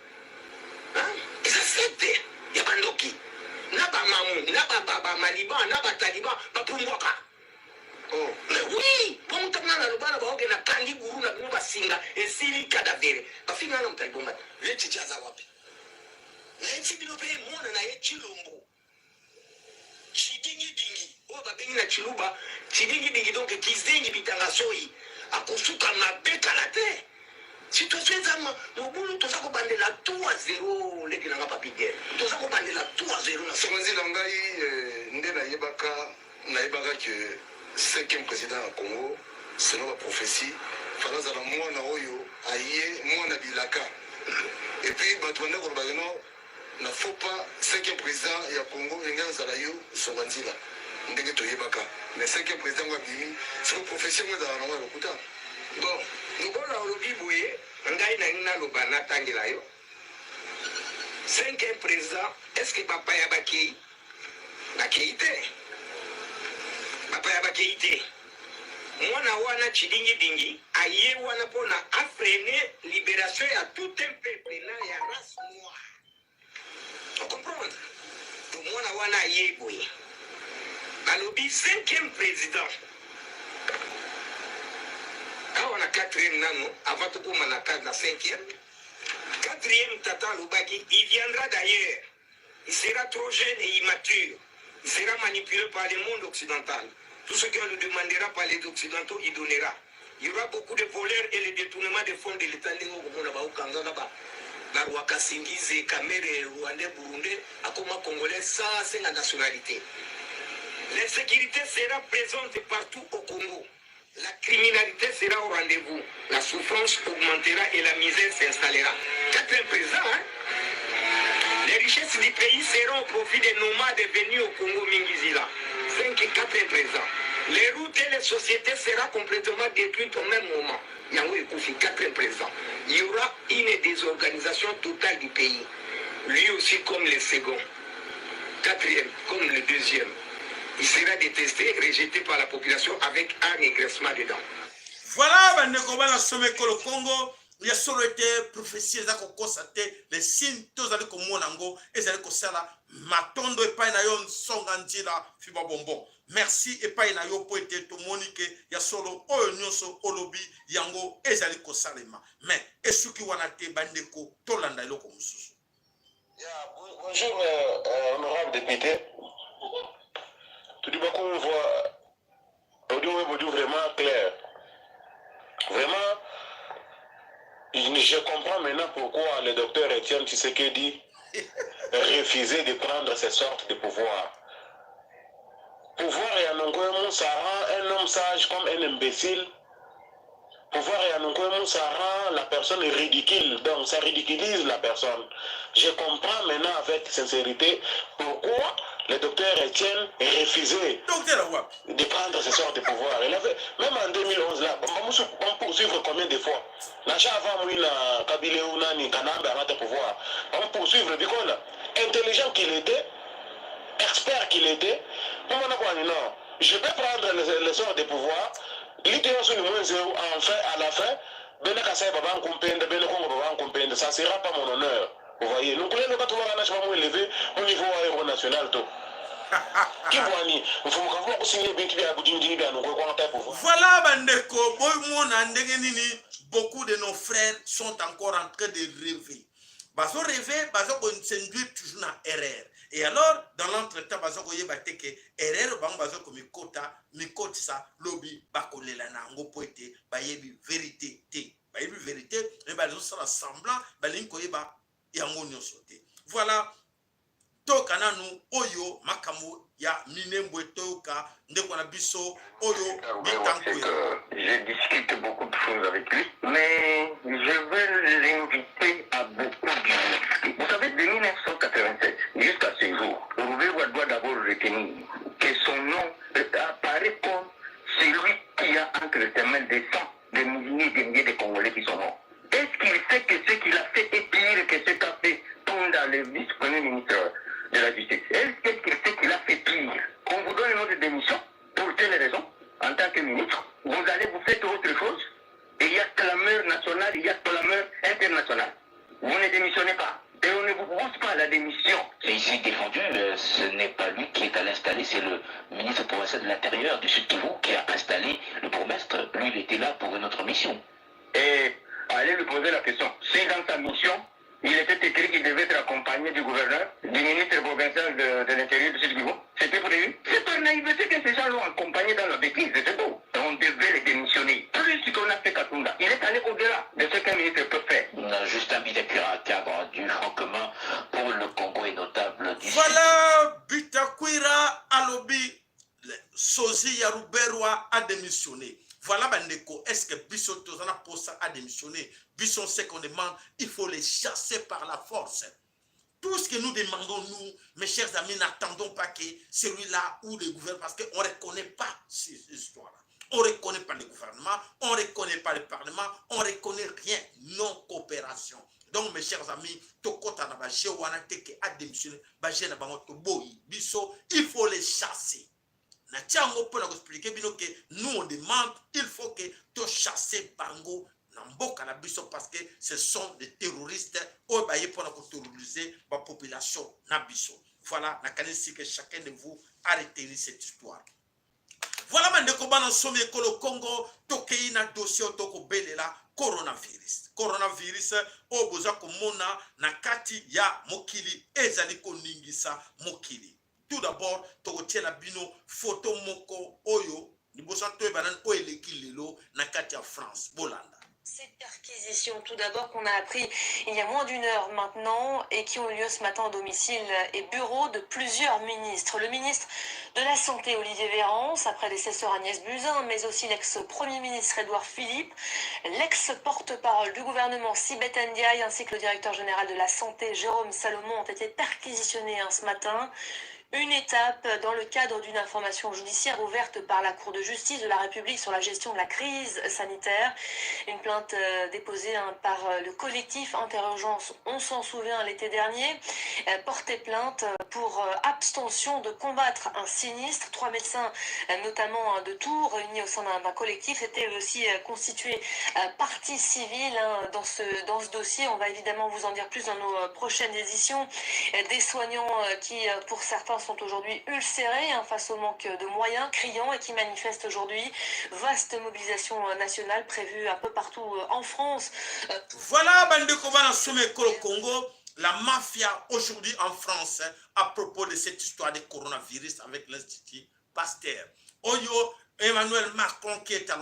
eza secte ya bandoki na bamamu na bamaliban na bataliban bapumbwaka mais oui bomutana na lobana baoke na kandi guru na bino basinga esili kadavere bafinga na mutalibomba lechichaza wapi na eti bino pe mona na ye Chilombo chidingi o babengi na Chiluba chidingi donc kizengi bitanga soyi akosuka mabeka la te situation ezama mobulu toza kobandela 3-0 leki nanga papide toza kobandela 3-0 na sokonzi na ngai nde nayebaka ke 5e président ya Congo selon la prophétie faransa na mwana oyo aye mwana bilaka et puis bato banda koloba keno na faut pas 5e président ya Congo enga azala yo songa nzila ndenge toyebaka mais 5e président ngo abimi siko profession ngo ezala nango ya lokuta bon lokola olobi boye ngai na ngai naloba natangela yo 5e président est-ce que bapaya bakei te bapaya bakei te mwana wana chidingi aye wana mpona afrene libération ya tout un peuple na ya race noire on comprendre to mwana wana aye boye alobi 5e président awa na 4e nano avant tokoma na 5e 4e tata alobaki il viendra d'ailleurs il sera trop jeune et immature il sera manipulé par le monde occidental. Tout ce qu'on lui demandera par les Occidentaux, il donnera. Il y aura beaucoup de voleurs et le détournement des fonds de l'État. La Rwaka Singize, Kamere, Rwandais, Burundais, à comment Congolais, ça c'est la nationalité. L'insécurité sera présente partout au Congo. La criminalité sera au rendez-vous. La souffrance augmentera et la misère s'installera. 4e présent, hein? Les richesses du pays seront au profit des nomades venus au Congo Mingizila. 5 et 4 présents. Les routes et les sociétés seront complètement détruites au même moment. Yango Ekoufi, 4 présents. Il y aura une désorganisation totale du pays. Lui aussi comme le second. 4e comme le 2e. Il sera détesté, rejeté par la population avec un égressement dedans. Voilà, Bandekoba na Someko le Congo. Il y a solo été prophétie ezako constater les signes tous ali ko monango ezali ko sala matondo epai na yo nsonga nzila fiba bonbon. Merci epai na yo po ete to monique ya solo oyo nyonso olobi yango ezali ko salema. Mais esuki wana te bandeko tolanda eloko mususu. Bonjour honorable député. Tout du coup on voit audio vraiment clair. Vraiment je comprends maintenant pourquoi le docteur Etienne Tshisekedi refusait de prendre ces sortes de pouvoirs. Pouvoir et Anongoemou, ça rend un homme sage comme un imbécile. Pouvoir et Anongoemou, ça rend la personne ridicule. Donc ça ridiculise la personne. Je comprends maintenant avec sincérité pourquoi le docteur Etienne refusait de prendre ce sort de pouvoir. Il avait, même en 2011, là, on poursuivre combien de fois? On poursuivre, intelligent qu'il était, expert qu'il était, je peux prendre le sort de pouvoir, enfin, à la fin, ça ne sera pas mon honneur. Vous voyez, nous pouvons nous élever au niveau aéronational. Voilà, Bandeko, beaucoup de nos frères sont encore en train de rêver. Bazo rêver, bazo s'induire toujours dans erreur. Et alors, dans l'entretemps, bazo koye bateke erreur bang bazo ko mikota ça lobby bakolela na ngo poete bayebi vérité té. Bayebi vérité, mais bazo sera semblant baling koye ba yango nyonso té. Voilà. Toka nanu oyo makamu ya minembwe toka ndeko na biso oyo bitankuya. Je discute beaucoup de choses avec lui, mais je veux l'inviter à beaucoup de... Vous savez, de 1987 jusqu'à ce jour, Roubaix doit d'abord retenir que son nom apparaît comme celui qui a entre ses mains des cents, des milliers de Congolais qui sont morts. Est-ce qu'il sait que ce qu'il a fait est pire que ce qu'a fait Tunda, le vice-premier ministre de la justice? Est-ce qu'il sait qu'il a fait pire? On vous donne une autre démission pour telle raison, en tant que ministre, vous allez vous faire autre chose, et il y a clameur nationale, il y a clameur internationale. Vous ne démissionnez pas, et on ne vous pousse pas à la démission. C'est ici défendu, ce n'est pas lui qui est allé installer, c'est le ministre provincial de l'Intérieur du Sud Kivu qui a installé le bourgmestre. Lui, il était là pour une autre mission. Et allez lui poser la question, c'est dans sa mission, il était écrit qu'il devait être accompagné du gouverneur, du ministre provincial de l'Intérieur du Sud Kivu. C'était prévu. C'est par naïveté que ces gens l'ont accompagné dans la bêtise, c'est tout. On devait les démissionner. Plus qu'on a fait Katunda, il est allé au-delà de ce qu'un ministre peut faire. Justin Bidekira, cadre du Front commun pour le Congo et notable du Voilà, Bitakwira Alobi, Sozi Yaruberwa a démissionné. Voilà, bandeko, est-ce que Bisson Tozana Posa a démissionné? Bisson sait qu'on demande, il faut les chasser par la force. Tout ce que nous demandons, nous, mes chers amis, n'attendons pas que celui-là ou le gouvernement, parce qu'on ne reconnaît pas ces histoires-là. On ne reconnaît pas le gouvernement, on ne reconnaît pas le Parlement, on ne reconnaît rien. Non-coopération. Donc, mes chers amis, a démissionné, il faut les chasser. Nous, on demande, il faut que tu chasses Bango parce que ce sont des terroristes pour terroriser la population. Voilà, que chacun de vous a retenu cette histoire. Voilà, mandeko bana somme ekolo Congo tokei na dossier toko belela coronavirus. Coronavirus o boza komona na kati ya mokili ezali koningisa mokili. Tout d'abord, toko tiela bino photo moko oyo libosa to banan o eleki lelo na kati ya France Bolanda. Cette perquisition, tout d'abord, qu'on a appris il y a moins d'une heure maintenant et qui ont lieu ce matin au domicile et bureau de plusieurs ministres. Le ministre de la Santé, Olivier Véran, sa prédécesseur Agnès Buzyn, mais aussi l'ex-premier ministre Édouard Philippe, l'ex-porte-parole du gouvernement Sibeth Ndiaye ainsi que le directeur général de la Santé, Jérôme Salomon, ont été perquisitionnés ce matin. Une étape dans le cadre d'une information judiciaire ouverte par la Cour de justice de la République sur la gestion de la crise sanitaire. Une plainte déposée par le collectif Interurgence, on s'en souvient l'été dernier, portait plainte pour abstention de combattre un sinistre. 3 médecins, notamment de Tours, réunis au sein d'un collectif, étaient aussi constitués partie civile dans ce dossier. On va évidemment vous en dire plus dans nos prochaines éditions. Des soignants qui, pour certains, sont aujourd'hui ulcérés face au manque de moyens, criants, et qui manifestent aujourd'hui. Vaste mobilisation nationale prévue un peu partout en France. Voilà, bandeko bana somme kolo Congo, la mafia aujourd'hui en France à propos de cette histoire de coronavirus avec l'Institut Pasteur. Oyo, Emmanuel Macron qui est à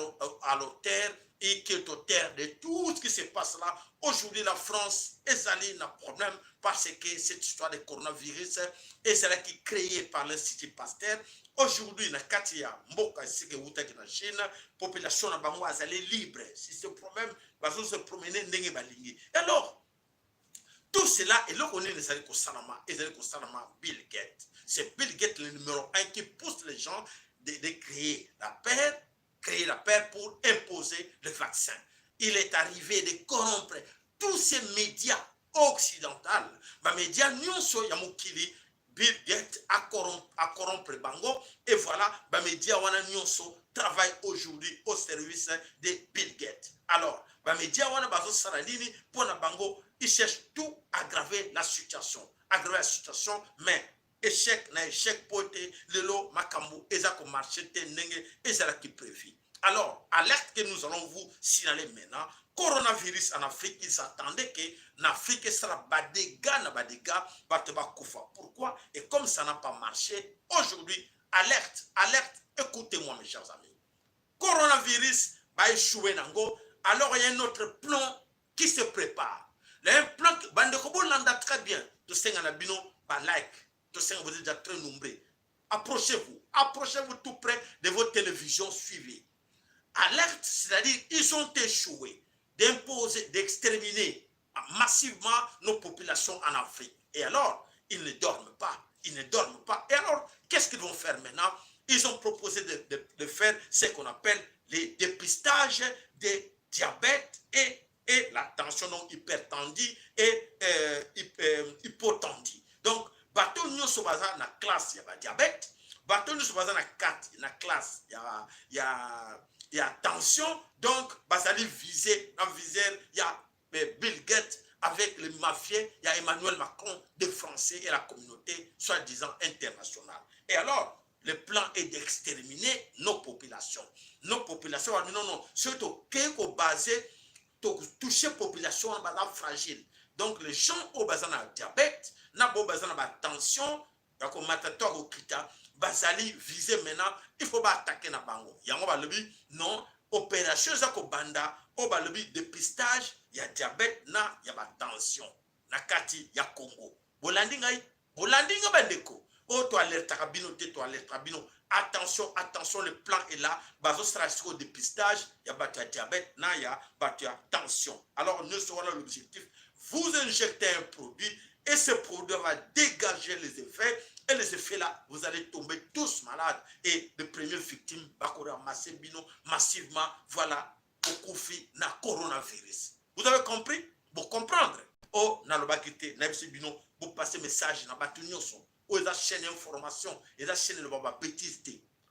l'auteur et qui est auteur de tout ce qui se passe là. Aujourd'hui, la France est allée dans un problème parce que cette histoire de coronavirus est celle qui est créée par l'Institut Pasteur. Aujourd'hui, dans Katia, Mboka, c'est que vous êtes en Chine, la population est libre. Si ce problème, va se promener, alors, tout cela, et là, on est les Bill Gates. C'est Bill Gates le numéro 1 qui pousse les gens de créer la peur pour imposer le vaccin. Il est arrivé de corrompre tous ces médias occidentaux. Les médias nyonso ya mokili Bill Gates a corrompre bango, et voilà, les médias wana nyonso travaillent aujourd'hui au service de Bill Gates. Alors, les médias wana bazo saranini pour na bango, ils cherchent tout aggraver la situation, mais échec na échec poté lelo makambu ezako marché te nenge ezala qui prévu. Alors, alerte que nous allons vous signaler maintenant, coronavirus en Afrique, ils attendaient que l'Afrique sera badega, pourquoi? Et comme ça n'a pas marché, aujourd'hui, alerte, écoutez-moi mes chers amis. Coronavirus va échouer nango, alors il y a un autre plan qui se prépare. Il y a un plan, Bandekobo l'anda très bien, de Senganabino, like, de Senganabino, vous êtes déjà très nombreux. Approchez-vous tout près de votre télévision, suivez. Alerte, c'est-à-dire ils ont échoué d'imposer, d'exterminer massivement nos populations en Afrique. Et alors, ils ne dorment pas. Et alors, qu'est-ce qu'ils vont faire maintenant? Ils ont proposé de faire ce qu'on appelle les dépistages des diabètes et la tension non hypertendue et hypotendue. Donc, bateau nous sommes dans la classe, il y a diabète. Bateau nous sommes dans la classe, il y a tension. Donc, basali visé, dans viseur, il y a Bill Gates avec les mafieux, il y a Emmanuel Macron, des Français et la communauté, soi-disant internationale. Et alors, le plan est d'exterminer nos populations. Nos populations, non, surtout, qu'est-ce qu'on basé, toucher les populations fragile. Donc, les gens au bazar de diabète, au bazar de tension, comme matatoire au kita, basali visé maintenant, il faut pas attaquer na bango. Yango ba lebi non, opération za ko banda, o ba lebi dépistage, ya diabète na ya ba tension. Na kati ya Congo. Bolandi bandeko. Oh, tu alertes Rabino, tu alertes Rabino. Attention, attention, le plan est là. Bazo sera au dépistage. Il y a battu à diabète, il y a battu à tension. Alors, nous serons là l'objectif. Vous injectez un produit et ce produit va dégager les effets. Et les effets là, vous allez tomber tous malades. Et les premières victimes, Bakora Massebino, massivement, voilà, beaucoup fait na coronavirus. Vous avez compris? Pour comprendre. Oh, na lobakite, na Bino, vous passez message na batunyoso. Oh, ils ont chaîne information, ils ont chaîne le baba bêtise.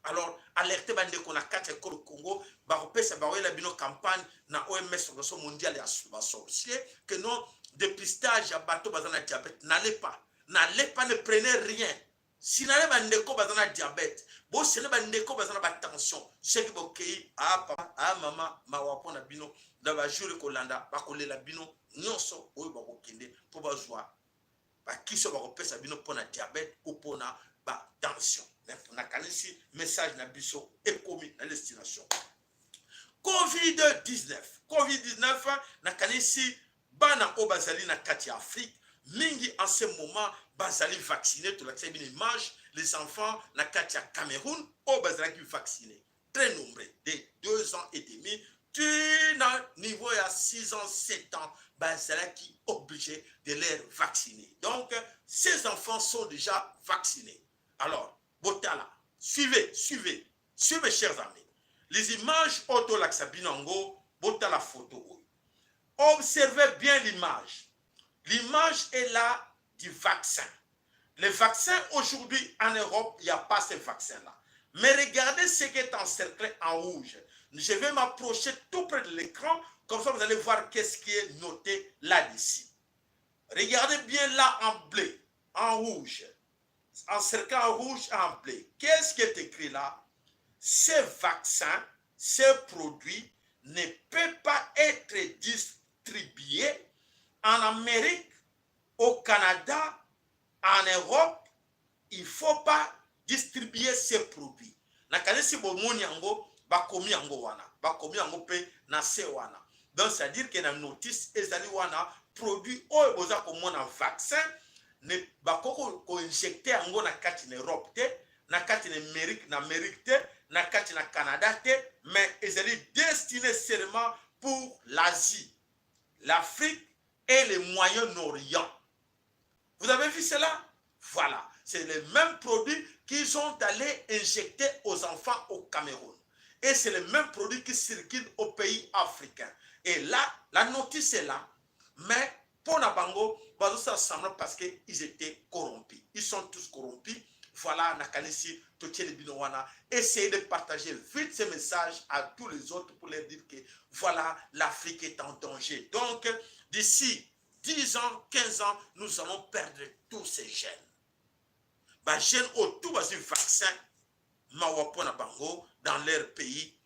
Alors, alertez bande qu'on a 4 écoles au Congo, baropé ça baroye la bino campagne na OMS sur le mondial et à sorcier que non dépistage à bateau bazana diabète n'allez pas, ne prenez rien. Si n'allez pas ndeko bazana diabète, bon si n'allez pas ndeko bazana ba tension, c'est que bokei ah papa ah maman ma wapona bino na ba jour kolanda ba kolela bino nyonso oyo ba kokende pour bazwa ba kiso ba kopesa bino pona diabète ou pona ba tension. Na kanisi message na biso ekomi na destination. COVID-19 na kanisi bana o bazali na kati Afrique mingi en ce moment bazali vacciné to la une image les enfants na kati ya Cameroun o bazali qui vacciné très nombreux de 2 ans et demi tu na niveau ya 6 ans 7 ans bazali qui obligé de les vacciner. Donc ces enfants sont déjà vaccinés. Alors Botala, suivez, chers amis. Les images auto laxabinango, Botala photo. Observez bien l'image. L'image est là du vaccin. Le vaccin aujourd'hui en Europe, il n'y a pas ce vaccin-là. Mais regardez ce qui est encerclé en rouge. Je vais m'approcher tout près de l'écran, comme ça vous allez voir qu'est-ce qui est noté là-dessus. Regardez bien là en bleu, en rouge. En cercle rouge en bleu. Qu'est-ce qui est écrit là? Ce vaccin, ce produit ne peut pas être distribué en Amérique, au Canada, en Europe. Il ne faut pas distribuer ces produits. Nakanesi bomoni yango bakomi yango wana. Bakomi yango pe na se wana. Donc c'est-à-dire que na notice ezali wana produit oyo boza komona vaccin ne bakoko ko injecter yango na kati na Europe te, na kati na Amérique te, na kati na Canada te, mais ezali destiné seulement pour l'Asie, l'Afrique et le Moyen-Orient. Vous avez vu cela? Voilà, c'est les mêmes produits qu'ils ont allé injecter aux enfants au Cameroun. Et c'est les mêmes produits qui circulent aux pays africains. Et là, la notice est là, mais pour Nabango, ça semble parce qu'ils étaient corrompus. Ils sont tous corrompus. Voilà, Nakanisi, Totiele Binowana. Essayez de partager vite ces messages à tous les autres pour leur dire que voilà, l'Afrique est en danger. Donc, d'ici 10 ans, 15 ans, nous allons perdre tous ces gènes. Les gènes autour du vaccin, Mawapona Bango, dans leur pays.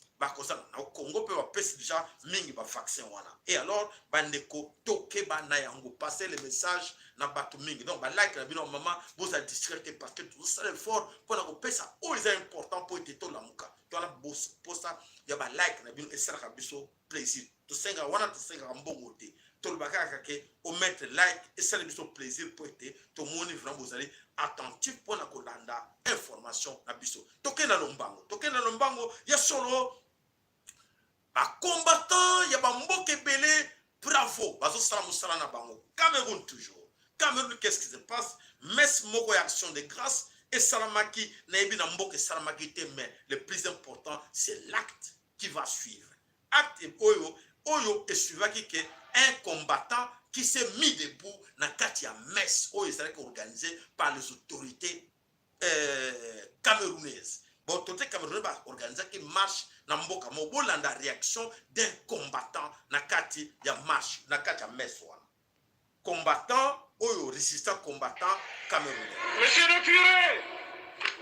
Au Congo peut passer déjà mingi ba vaccin wana. Et alors bandeko toke ba na yango passer le message na batu mingi. Donc ba like na bino maman vous a distraité parce que tout ça l'effort pour na ko ça oh c'est important pour être to la muka. Tu as pour ça ya ba like na bino et ça ka biso plaisir. To senga wana to senga mbongo te. To le bakaka ke o mettre like et ça le biso plaisir pour être to moni vraiment vous allez attentif pour na kolanda information na biso. Toke na lombango ya solo ba combattant, ya ba mboke belé, bravo. Bazo salam na bango. Cameroun toujours. Cameroun, qu'est-ce qui se passe? Mes moko action de grâce et salamaki na ebi na mboke salamaki te, mais le plus important c'est l'acte qui va suivre. Acte oyo et suivant qui est un combattant qui s'est mis debout na kati ya messe oyo est organisé par les autorités camerounaises. Bon, tout le Cameroun va organiser qui marche na mboka mobola la réaction d'un combattant na kati ya marche na kati ya meswa. Combattant oyo résistant combattant camerounais. Monsieur le curé,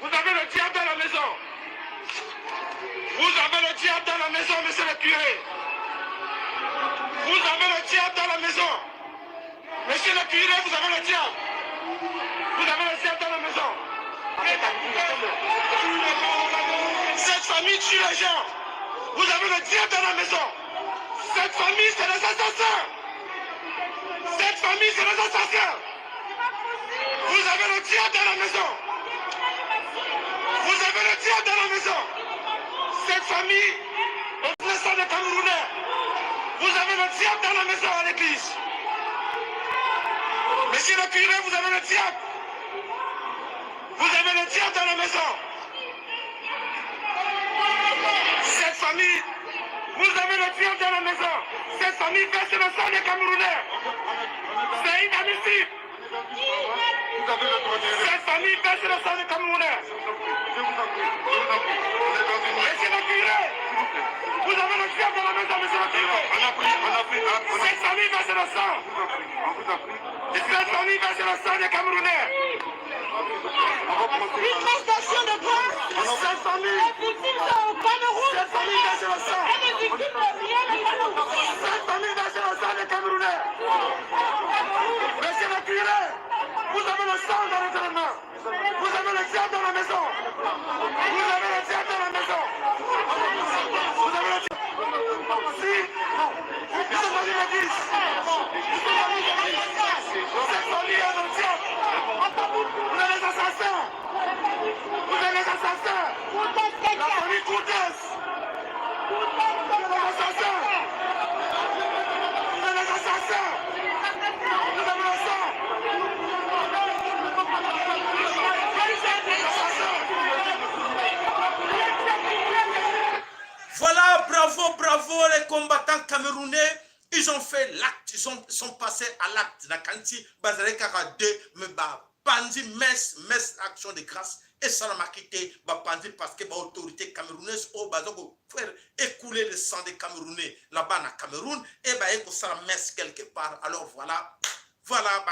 vous avez le diable dans la maison. Vous avez le diable dans la maison, monsieur le curé. Vous avez le diable dans la maison. Monsieur le curé, vous avez le diable. Vous avez le diable dans la maison. Cette famille tue les gens. Vous avez le diable dans la maison. Cette famille, c'est les assassins. Cette famille, c'est les assassins. Vous avez le diable dans la maison. Vous avez le diable dans la maison. Cette famille, au sang des Camerounais, vous avez le diable dans la maison à l'église. Monsieur le curé, vous avez le diable. Vous avez le diable dans la maison. Cette famille, vous avez le diable dans la maison. Cette famille verse le sang des Camerounais. C'est inadmissible. Cette famille verse le sang des Camerounais. Monsieur le curé, vous avez le diable dans la maison, monsieur le curé. Cette famille verse le sang. Cette famille verse le sang des Camerounais. Une prestation de grâce. Cette famille. Les victimes sont au Cameroun. Cette famille verse le sang. Et les victimes ne viennent pas au Cameroun. Cette famille verse le sang des Camerounais. Monsieur le curé, vous avez le sang dans les mains. Vous avez le diable dans la maison. Vous avez le diable dans la maison. Vous avez le diable. Si. Vous avez l'église. Cette famille est le diable. Vous avez les assassins. Vous avez les assassins. La famille Coutès. Vous avez les assassins. Vous avez les assassins. Vous avez le sang. Voilà, bravo, bravo, les combattants camerounais. Ils ont fait l'acte, ils sont passés à l'acte. Nakanti, Bazare Karade, mais Bandi, Mess, action de grâce. Et ça n'a pas quitté Bandi parce que l'autorité camerounaise au Bazoko faire écouler le sang des Camerounais là-bas dans Cameroun. Et ça la messe quelque part. Alors voilà. Voilà,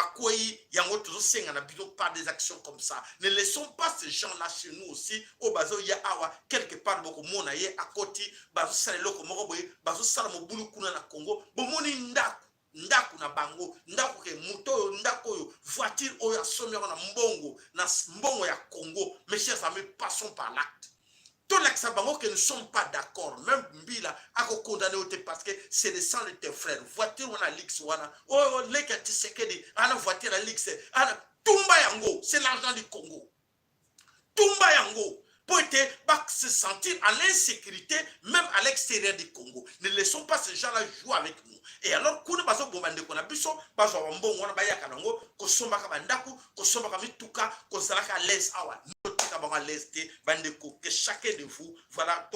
Yango toujours pas des actions comme ça. Ne laissons pas ces gens-là chez nous aussi. Au bazo ya awa quelque part beaucoup mona ye à côté bazo sale loko moko boye bazo sala mobulu kuna na Congo. Bomoni ndaku na bango ndaku ke moto ndaku yo voiture oya somero na mbongo ya Congo. Mes chers amis, passons par l'acte. Tous les Xabango qui ne sont pas d'accord, même Mbila a condamné parce que c'est le sang de tes frères. Voiture on a l'X, oh, les qui sekedi, la voiture à l'X, Tumba Yango, c'est l'argent du Congo. Tumba Yango, pour se sentir en insécurité, même à l'extérieur du Congo. Ne laissons pas ces gens-là jouer avec nous. Et alors, quand nous avons bombardé, qu'on a biso, bazo wambo, on a baya kanango, kosomba kabandaku, kosomba kamituka, kosalaka les awa. Que chacun de vous, voilà,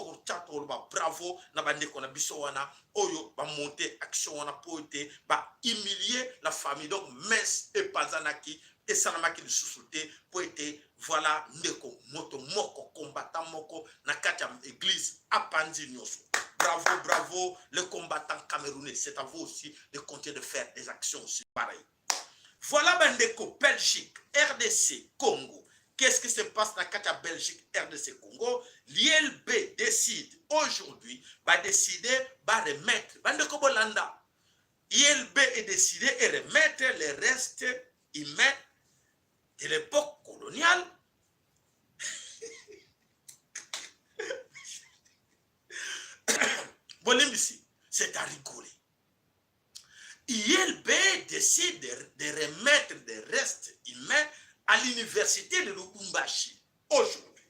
bravo, na bande qu'on a biso wana, oyo, ba monter action wana pour ba humilier la famille. Donc, Mess et Pazanaki, et Sanamaki de sous-souté, pour être, voilà, Ndeko, Moto, Moko, combattant Moko, Nakata, église, Apandi Nyoso. Bravo, bravo, les combattants camerounais. C'est à vous aussi de continuer de faire des actions aussi pareilles. Voilà, Bandeko, Belgique, RDC, Congo. Qu'est-ce qui se passe dans la Belgique, RDC, Congo? L'ILB décide aujourd'hui, va décider, va remettre, Bandeko Bolanda. ILB est décidé et remettre les restes humains de l'époque coloniale. Bolimbisi, c'est à rigoler. ILB décide de remettre des restes humains à l'université de Lubumbashi aujourd'hui.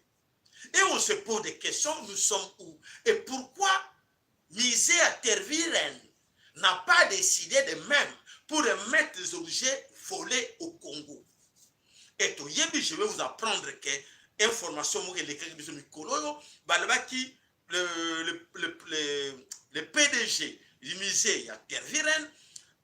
Et on se pose des questions, nous sommes où? Et pourquoi Misé à Terviren n'a pas décidé de même pour remettre les objets volés au Congo? Et tout, je vais vous apprendre que information le PDG du musée à Terviren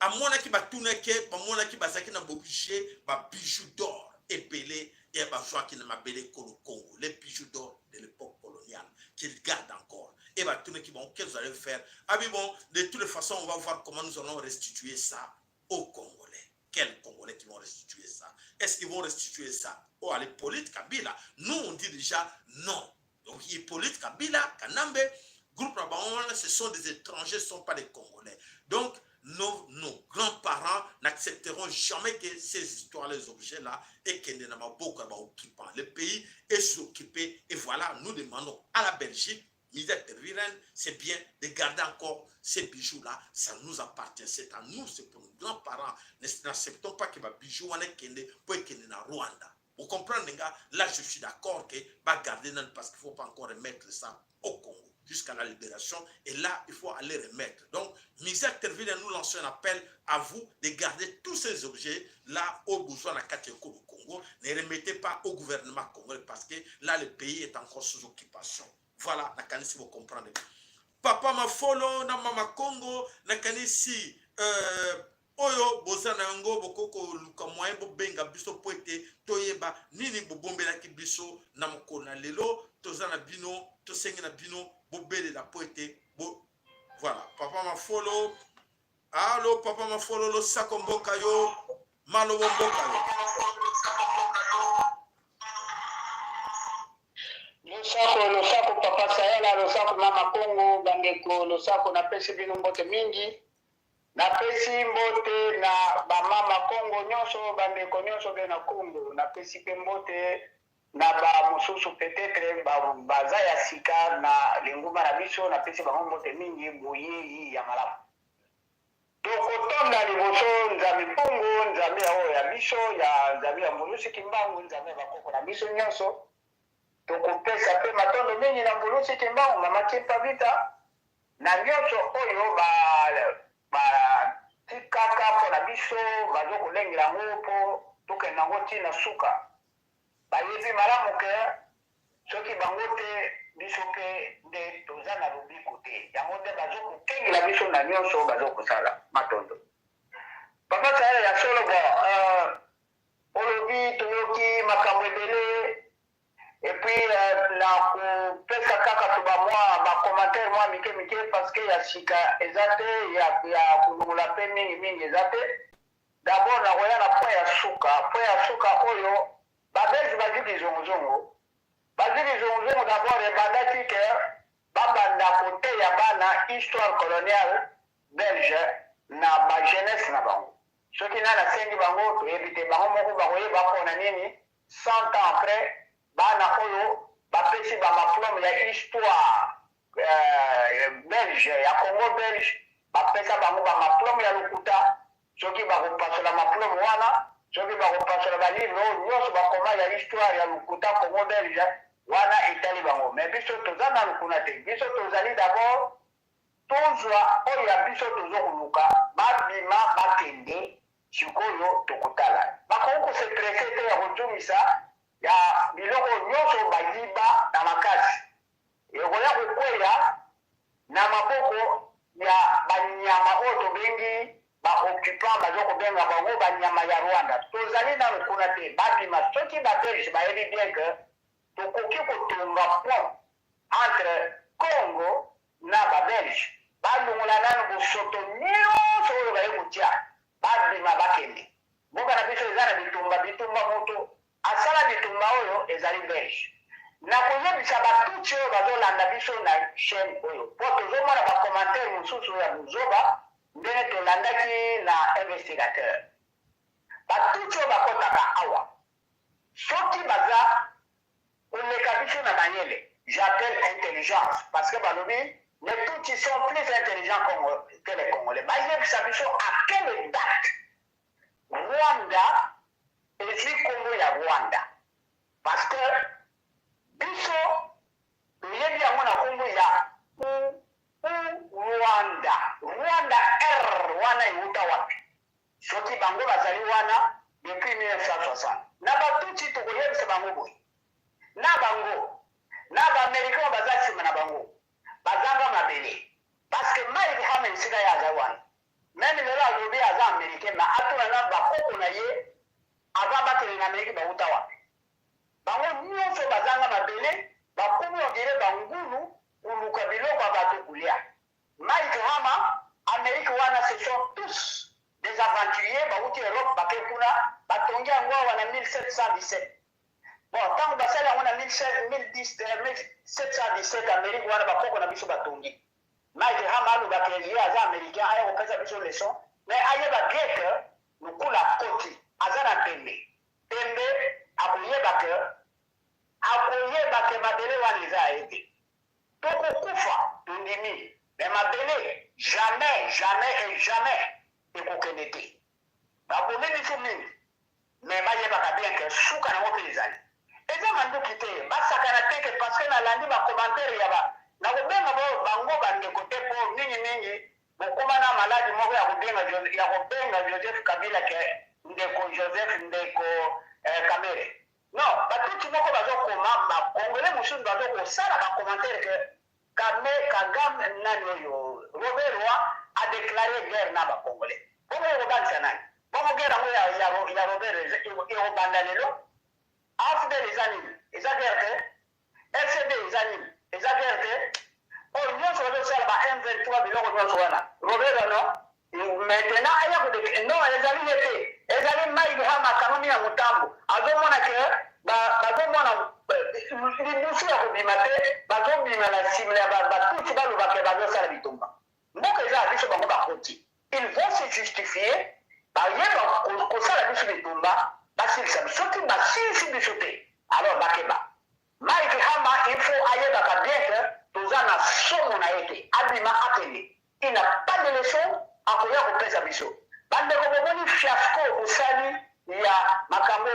a mon qui va tourner que mon qui va s'acquérir dans obligé ba bijoux d'or épelés et ba joie qui ne m'a belé que le Congo, les bijoux d'or de l'époque coloniale qu'il garde encore et va tourner qui vont qu'est-ce que vous allez faire? Ah oui bon, de toutes les façons on va voir comment nous allons restituer ça aux Congolais. Quels Congolais qui vont restituer ça? Est-ce qu'ils vont restituer ça? Oh, à l'Hippolyte Kabila, nous on dit déjà non. Donc Hippolyte Kabila, Kanambe, groupe Rabaon, ce sont des étrangers, ce ne sont pas des Congolais. Donc nos grands-parents n'accepteront jamais que ces histoires, les objets-là, et qu'ils n'en ont pas occupant. Le pays est sous-occupé et voilà, nous demandons à la Belgique, c'est bien de garder encore ces bijoux-là, ça nous appartient, c'est à nous, c'est pour nos grands-parents. N'acceptons pas que les bijoux soient pour qu'ils soient Rwanda. Vous comprenez, gars? Là, je suis d'accord que va garder parce qu'il ne faut pas encore remettre ça au Congo jusqu'à la libération. Et là, il faut aller remettre. Donc, Misère Terville nous lance un appel à vous de garder tous ces objets là au besoin de Kateko au Congo. Ne remettez pas au gouvernement congolais parce que là, le pays est encore sous occupation. Voilà, si vous comprenez. Papa Mafolo, na Mama Congo, nakanisi oyo bozana yango bokoko luka moyen bobenga biso poete toyeba nini bobombela ki biso na mokona lelo tozana bino tosengi na bino bobele la poete bo voilà Papa Mafolo. Allo Papa Mafolo lo sako mboka yo malo mboka yo losako Papa Sahela losako Mama Congo bandeko losako na pesi bino mbote mingi na pesi mbote na bamama Congo nyonso bandeko nyonso be na Congo na pesi pe mbote na ba mususu peut-être baza ya sika na linguma na biso na pesi bango mbote mingi boye ya malamu tokotonda liboso nzambe Congo nzambe oyo ya biso ya nzambe ya Mbulusi Kimbangu nzambe bakoko na biso nyonso tokopesa pe matondo mingi na Mbulusi Kimbangu mama Kipavita na nyonso oyo tikaka mpona biso bazokolengela yango mpo tokenda yango ntina suka bayebi malamu ke soki bango te biso mpe nde toza na lobiko te yango nde bazokokengela biso na nyonso bazokosala matondo Papa Sahela ya solo olobi toyoki makambo ebele epuis na kopesa kaka to bamwa bacommentaire mwa mike parce que ya sika eza te ya kulungula mpe mingi eza te d'abord nakoya na point ya suka oyo babelge bazwi lizongozongo d'abord ebandaki ke babanda koteya bana histoire coloniale belge na bajeunesse na bango soki nani asengi bango toyebi te bango moko bakoyeba mpona nini 100 ans après bana oyo bapesi bamaplome ya histoire belge ya Congo belge bapesa bango bamaplome ya lokuta soki bakopasola maplome wana soki bakopasola balivre oyo nyonso bakoma ya histoire ya lokuta Congo belge wana etali bango mais biso toza na lokuna te biso tozali d'abord tozwa oyo ya biso tozokoluka babima bakende sikoyo tokotala bakoki kosetrese te ya kozongisa ya biloko nyonso bayiba na makasi ekoya kokweya na maboko ya banyama oyo tobengi baoccupant bazokobenga bango banyama ya Rwanda tozali nano kuna te babima soki babelge bayebi bien ke tokoki kotonga pont entre Congo na babelge balongola nano bosoto nyonso oyo baye kotia babima bakende mboka na biso eza na bitumba moto asala bitumba oyo ezali belge nakoyebisa batuti oyo bazolanda biso na chaîne oyo mpo tozomona bacommentaire mosusu ya buzoba ndenge tolandaki na investigateur batuti oyo bakotaka awa soki baza koleka biso na mayele j'appelle intelligence parce que balobi les tuti sont plus intelligents que les Congolais bayebisa biso à quelle date Rwanda ezwi Congo ya Rwanda parce que biso toyebi yango na Congo ya Rwanda R wana euta wapi soki bango bazali wana depuis 1960 na batuti tokoyebisa bango boye na bango na baaméricain baza nsima na bango bazanga mabele parce que Mike Hamel sika ye aza wana meme lelo alobi aza américain ma atuna na bakoko na ye avant bakele na Amerika bauta wapi bango nyonso bazanga mabele bakomi odire bangulu kuluka biloko ya bato kulia Mike Hama Amerika wana ce sont tous des aventuriers bauti Europe bake kuna batongi yango awa na 1717 bon ntango basali yango na 1717 Amerika wana bakoko na biso batongi Mike Hama alobaka ye aza américain aya kopesa biso leçon mais ayeba bien que lokula koti aza na pembe akoyeba ke mabele wana eza aye te tokokufa tondimi me mabele jamais ekokende te bakomi biso mingi mais bayebaka bien ke suka nango mpe ezali eza manduki te basakana te ke parce que nalandi bacommentaire ya nakobenga bango bandeko te mpo mingimingi bokóma na maladi moko ya kobenga Joseph Kabila ke ndeko Joseph ndeko Kamere non batuti moko bazokoma bakongole mosusu bazokosala bacommentaire ke Kagame nani oyo Robert Roy a déclaré guerre na bakongole bongo ekobanisa nani bongo guerre yango ya Robert ekobanda lelo AFDL eza nini eza guerre te RCD eza nini eza guerre te oyo nyonso bazosala ba M23 biloko nyonso wana Robert no maintenant aya kodeke non ezali ye te ezali Mike Hama kanoni ya motambo azomona ke bazomona libusu ya kobima te bazobima na nsima ya batuti balobake bazosala bitumba mboka eza ya biso bango bakoti ils vont se justifier bayeba kosala biso bitumba basilisa biso te basilisi biso te alors bakeba Mike Hama il faut ayebaka bien que toza na somo na ye te abima akende il n'a pas de leçon akoya kopesa biso bandeko bomoni fiasco osali ya makambo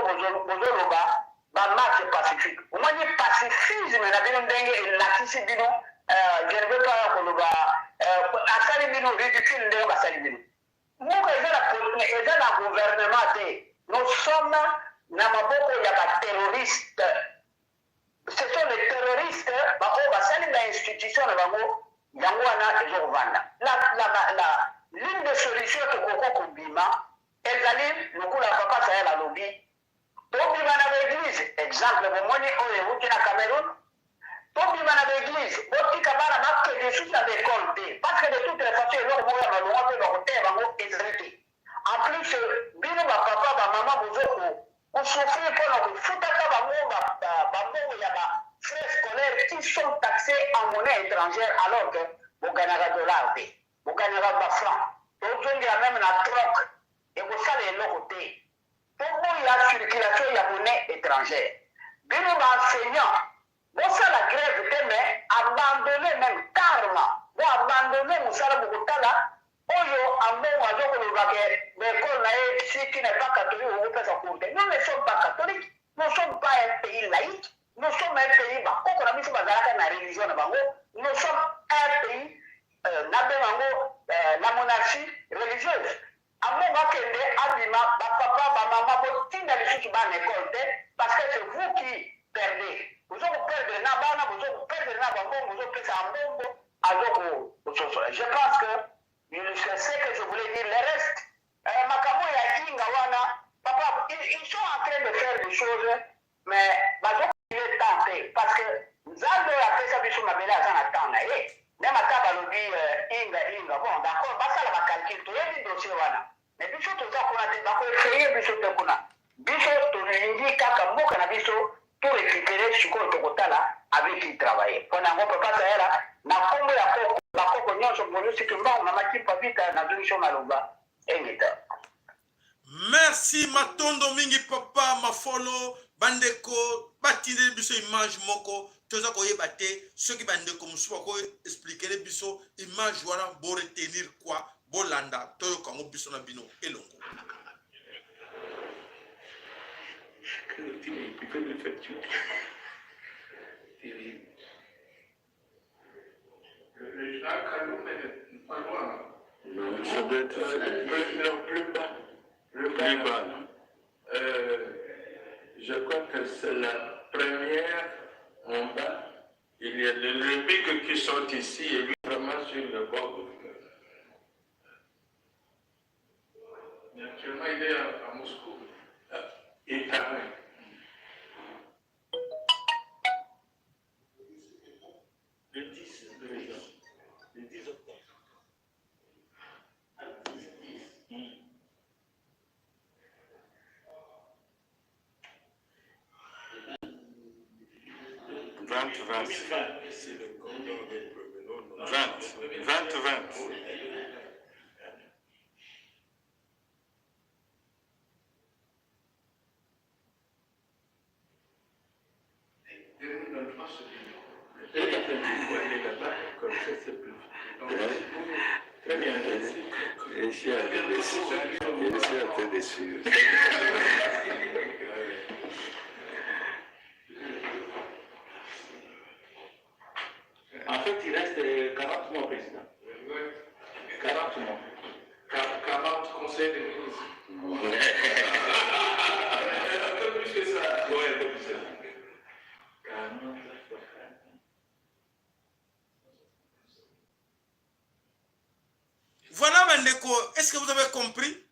bozoloba bamarche pacifique omoni pacifisme na bino ndenge elakisi bino je ne veux pas koloba asali bino ridicule ndenge basali bino mboka eza na gouvernement te nous sommes na maboko ya baterroriste ce sont les terroristes baoyo basali na institution na bango yango wana ezokovanda l'une des solutions tokoko kobima ezali lokola papa Sahel alobi tobima na baeglise exemple bomoni oyo ewuti na Cameroun tobima na baeglise botika bana bakende susu na baekole te parce que de toute les façon eloko moko ya malonga mpe bakoteya bango ezali te en plus bino bapapa bamama bozoko kosouffrir mpona kofutaka bango bambongo ya bafrais scolaires qui sont taxés en monnaie étrangère alors que boganaka dollar te boganaka bafranc tozongela même na troc ekosala eloko te toboya circulation ya monnaie étrangère bino baenseignant bosala grève te mais abandonne même carrément bo abandonne mosala bokotala oyo ambongo azokolobake bekole na ye si qui n'est pas catholique okopesa cour te nous ne sommes pas catholiques nous sommes pas un pays laïque nous sommes un pays bakoko na biso bazalaka na religion na bango nous sommes un pays nabengango la monarchie religieuse ambongo akende abima bapapa bamama botinda lisusu bana ekole te parce que c'est vous qui perdez bozokoperdre na bana bozokoperdre na bango bozopesa ambongo azokososola je pense que c'est ce que je voulais dire. Le reste, Makambo et Inga wana, papa, ils sont en train de faire des choses, mais il est tenté. Parce que Zaldo a fait ça, Bissou Mabela, ça n'a pas temps. Même à Kabalobi, Inga, bon, d'accord, parce que la calcul, tout est dit dossier wana. Mais Bissou, tout ça, qu'on a dit, d'accord, créer Bissou Tekuna. Bissou, tout l'indique, Kakambo, Kanabiso, tout récupérer, Chuko, Tokotala, avec qui il travaillait. Pendant qu'on peut pas ça, là, na kombo ya koko bakoko nyonso bolusi kimbango na makipa vita na zungisho maloba engita. Merci matondo mingi papa mafolo bandeko batinde biso image moko toza koyeba te soki bandeko mosusu bako expliquer biso image wana bo retenir quoi bolanda toyoka ngo biso na bino elongo. Le Jacques Kaloum est pas loin. Non, ça doit être plus bas. Le plus bas. Je crois que c'est la première en bas. Il y a le pic qui sort ici et lui vraiment sur le bord. Mais actuellement, il est à Moscou. Il travaille. Le 10, le 10 octobre. 20. C'est le condom des provenons. 20. Très bien. Je suis un peu déçu. Je suis un peu déçu. En fait, il reste 40 mois, président. 40 mois. 40 conseils de ministres. Un peu plus que ça. Oui, un peu plus que ça. Voilà, Bandeko, est-ce que vous avez compris?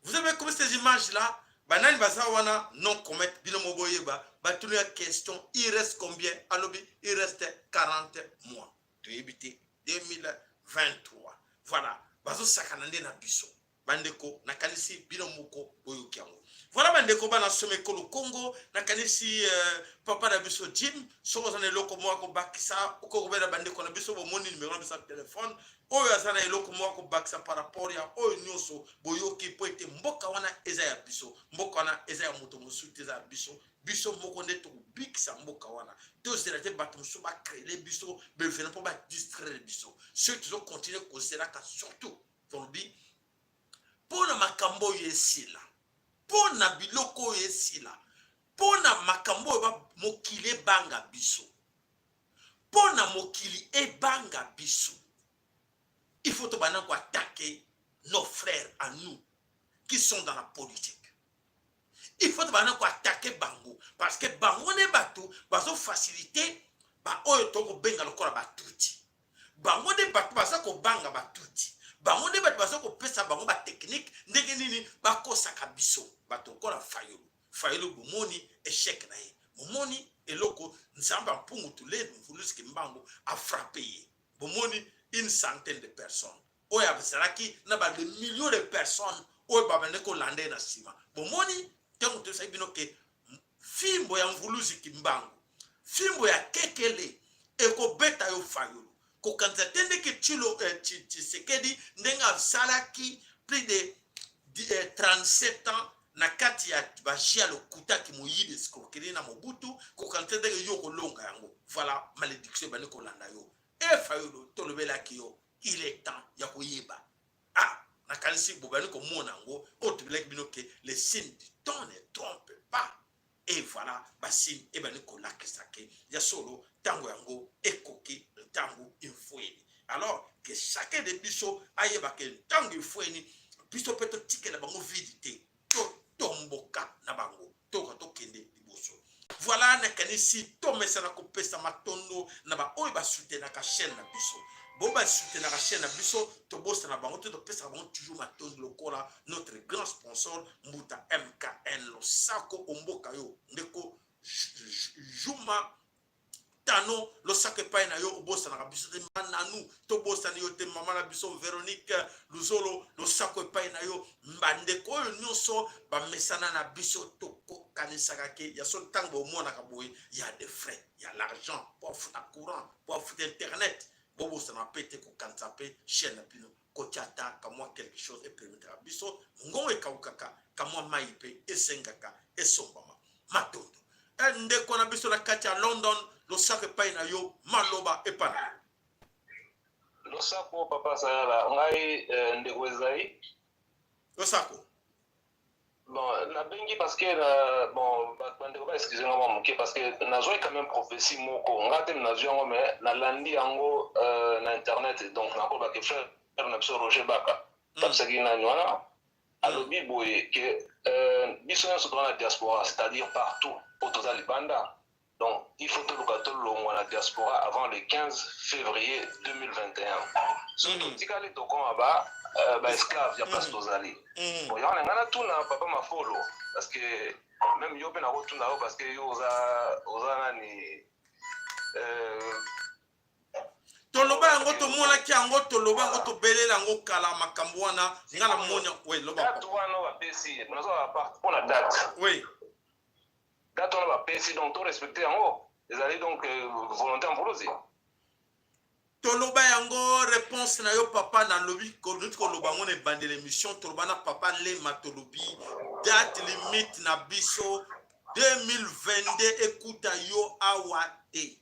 Vous avez compris ces images-là? Banani Bazawana, non commettre, Binomoboyeba, Batunia question, il reste combien? À l'objet, il reste 40 mois. De éviter 2023. Voilà, Bazo Sakanande na biso. Bandeko, Nakanisi, Binomoko, Boyokiango. Voilà, Bandeko, Bana Someko, le Congo, Nakanisi, Papa Nabiso Jim, Sozane Loko Moako Bakisa, Okobera Bandeko Nabiso, mon numéro de sa téléphone. Oyo azana eloko moko bakisa par rapport ya oyo nyoso boyoki po ete mboka wana eza ya biso mboka wana eza ya moto mosuti eza ya biso moko nde tokobikisa mboka wana tozela te bato mosusu bacrele biso bevena mpo badistraire biso soki tozokontinue kozelaka surtout tolobi mpo na makambo oyo esila mpo na biloko oyo esila mpo na makambo oyo mokili ebanga biso mpo na mokili ebanga biso. Il faut attaquer nos frères à nous qui sont dans la politique. Il faut attaquer Bango parce que Bango ne bateau va faciliter ba oyo toko benga lokola batuti. Bango ne bateau va ko banga batuti. Bango ne bateau va ko pesa bango ba technique ndenge nini ba ko sakabiso bato kola fayolo. Fayolo bomoni échec na ye. Bomoni eloko nzamba mpungu tulé mvuluski mbango a frappé. Bomoni une centaine de personnes. Oya Besaraki n'a pas de millions de personnes. Oya Babaneko Landé na Sima. Bon, moni, tant que tu sais bien que Fimbo ya Mvuluzi Kimbango, Fimbo ya Kekele, Eko Beta yo Fayolo. Ko kanzatende ke Chilo Tshisekedi, Ndenga Salaki, plus de 37 ans, na kati ya bajia lo kuta ki moyide escroquerie na Mobutu, ko kanzatende ke yoko longa yango. Voilà, malédiction Baneko Landa yo. Et Fayolo, Tolobela Kyo, il est temps, Yakoyeba. Ah, Nakansi Bobani comme Monango, autre blague binoke, les signes du temps ne trompent pas. Et voilà, Bassin, et Baniko Lakisake, Yasolo, Tango Yango, Ekoki, le Tango Infoeni. Alors, que chacun des bichos aille baké, Tango Infoeni, bicho peut-être ticket la bango vidité, Tomboka, Nabango, Tokato Kende, Liboso. Voilà, nakanisi to mesana ko pesa matondo na ba oyo ba soutien na ka chaîne na biso. Bo ba soutien na ka chaîne na biso to bossa na bango to pesa bango toujours matondo lokola notre grand sponsor Mbuta MKN lo sako omboka yo ndeko Juma Tano lo sako pa na yo bossa na biso te mananu to bossa ni yo te mama na biso Véronique Luzolo lo sako pa na yo mbandeko yo nyonso ba mesana na biso to il y a son temps où il y a des frais, il y a l'argent pour foutre courant, pour foutre internet. Bobo ça m'a pété pour quand ça paye chaîne pino kotiata comme moi quelque chose et permettre à biso ngon e kaukaka comme moi maïpe et sengaka et sombama matondo. Ende kona biso la kati à London lo sake pa na yo maloba e pana. Lo sako papa sala ngai ndeko ezai. Lo sako bon, na bengi parce que bon, excusez-moi parce que na joué quand même prophétie moko. Ngate na joué mais na landi ango na internet donc na ko ba ke frère na biso Roger Baka. Parce que na nywana alobi boye que biso na dans la diaspora, c'est-à-dire partout au total Libanda. Donc il faut tout le long la diaspora avant le 15 février 2021. Surtout tikali tokon aba ba esclave ya place tozali. Bon ya ngana tuna papa mafolo parce que même yo pe na rotuna parce que yo oza nani toloba yango to mona ki yango toloba yango to belela yango kala makambo wana ngala monya we loba date wana ba pesi nazo ba part pour la date oui date wana ba pesi donc to respecter yango les allez donc volontaire en volosi toloba yango réponse na yo papa na lobi ko loba ngone bande l'émission toloba na papa le matolobi date limite na biso 2022 écoute yo awate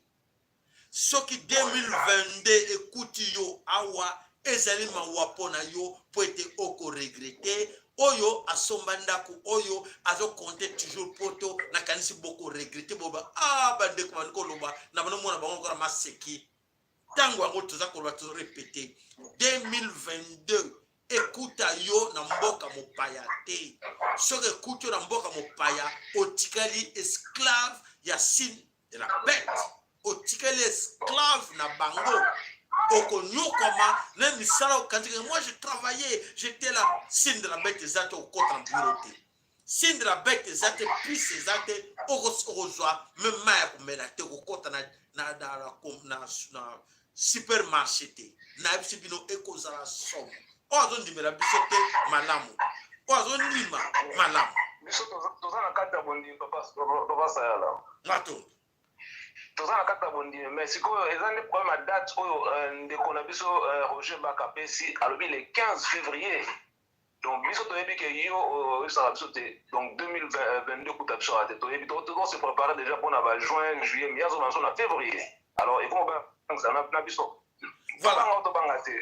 soki 2022 écoute yo awa ezali mawa pona yo po ete oko regrete oyo asomba ndako oyo azo compter toujours poto na kanisi boko regrete boba bandeko bandeko loba na bano mona bango kora maseki tango yango toza koloba tozo répéter 2022 ekuta yo na mboka mopaya te soki ekuta yo na mboka mopaya otikali esclave ya signe de la bête otikali esclave na bango okonyokama na misala okanzika moi je travaillais j'étais là signe de la bête ezate okota na bureau te signe de la bête ezate plus ezate okozwa même ma ya komela te okota na supermarché te na biso bino ekozala somo oyo azondimela biso te malamu oyo azondima malamu biso toza na kati ya bondimi papa sayala mato toza na kati ya bondimi mais sikoyo eza nde problème ya date oyo ndeko na biso Roger Mbaka apesi alobi le 15 février donc biso toyebi ke yo oyebisaka biso te donc 2022 kuta biso ate toyebi se préparer déjà mpona ba juin juillet mais yazona biso na février alors il faut na biso voilà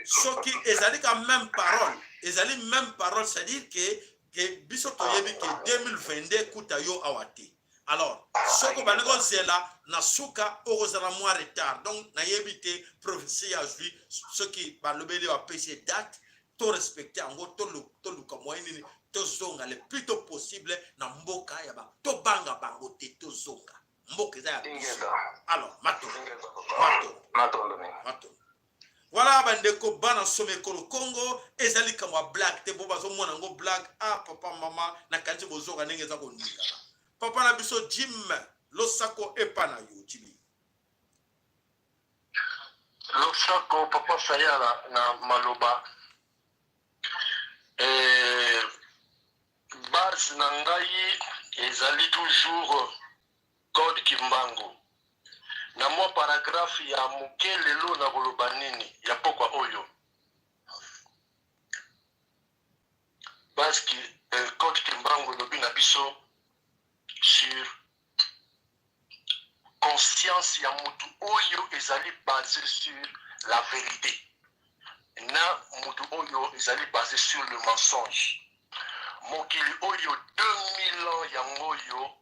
soki ezali ka même parole c'est-à-dire que biso toyebi ke 2022 kuta yo awa te alors soko baneko zela na suka okozala mwa retard donc nayebi te prophétie ya jui soki balobeli bapesi date to respecte yango toluka moyen nini tozonga le plus tôt possible na mboka ya ba tobanga bango te tozonga mboka eza ya alors mato voilà bandeko bana some ekolo Congo ezali kamwa blague te bo bazomona yango blague papa mama na kanzi bozoka ndenge eza koninga papa na biso Jim losako epa na yo Jimmy losako papa sayala na maloba base na ngai ezali toujours code kimbangu na mwa paragraphe ya moke lelo na koloba nini ya pokwa oyo parce que code kimbangu lobi na biso sur conscience ya mutu oyo ezali basé sur la vérité na mutu oyo ezali basé sur le mensonge mokili oyo 2000 ans yango oyo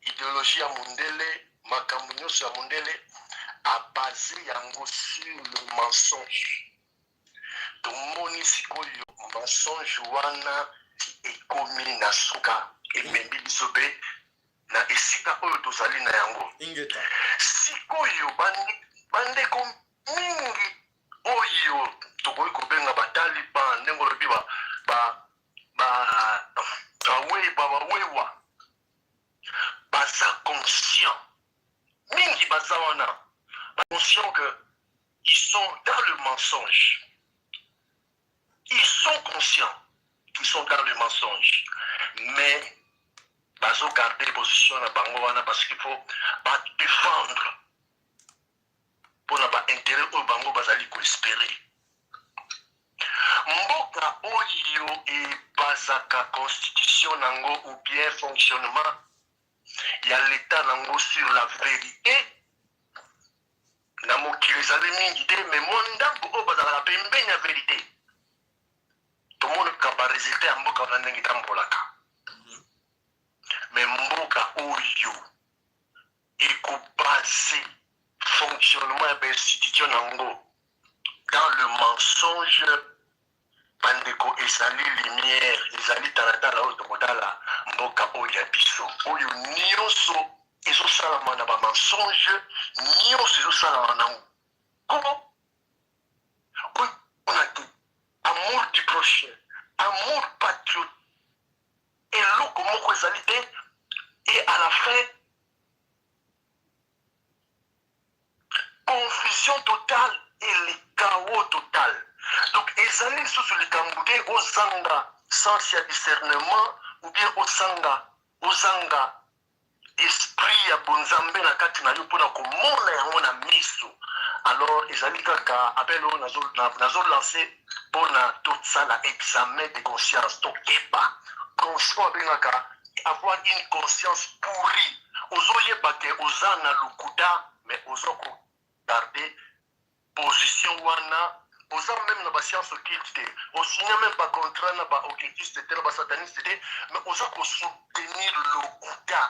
idéologie ya mundele makambo nyonso ya mundele abase yango sur le mensonge tomoni sikoyo mensonge wana ekomi na suka emembi biso mpe na esika oyo tozali na yango sikoyo bandeko mingi oyo tokoki kobenga bataliban ndenge olobi bawewa baza conscient mingi baza wana conscient que ils sont dans le mensonge ils sont conscients qu'ils sont dans le mensonge mais bazo garder position na bango wana parce qu'il faut pas défendre pour na ba intérêt au bango bazali ko espérer mboka oyo e basaka constitution nango ou bien fonctionnement ya l'état nango sur la vérité na mokili ezali mingi te mais mondambo oyo bazalaka pembeni ya vérité tomonaka baresultat ya mboka wana ndenge etambolaka mais mboka oyo ekobase fonctionnement ya bainstitution nango dans le mensonge bandeko ezali lumière ezali talatala oyo tokotala mboka oyo ya biso oyo nyonso ezosalama na bamensonge nyonso ezosalama nango komo on a dit amour du prochain amour patriote eloko moko ezali te et à la fin confusion totale et le chaos total. Donc ezali sous le tamboude ozanga sans ya discernement ou bien ozanga esprit ya bonzambe na kati na yo pona komona yango na miso. Alors ezali kaka appel o nazo lancer pona tosala examen de conscience to keba conscience bengaka avoir une conscience pourrie ozoyeba ke ozana lukuda mais ozoko garder position wana oza même na bascience occulte te osigne même bacontrat na baoccultiste te na basataniste te mais oza kosoutenir lokuta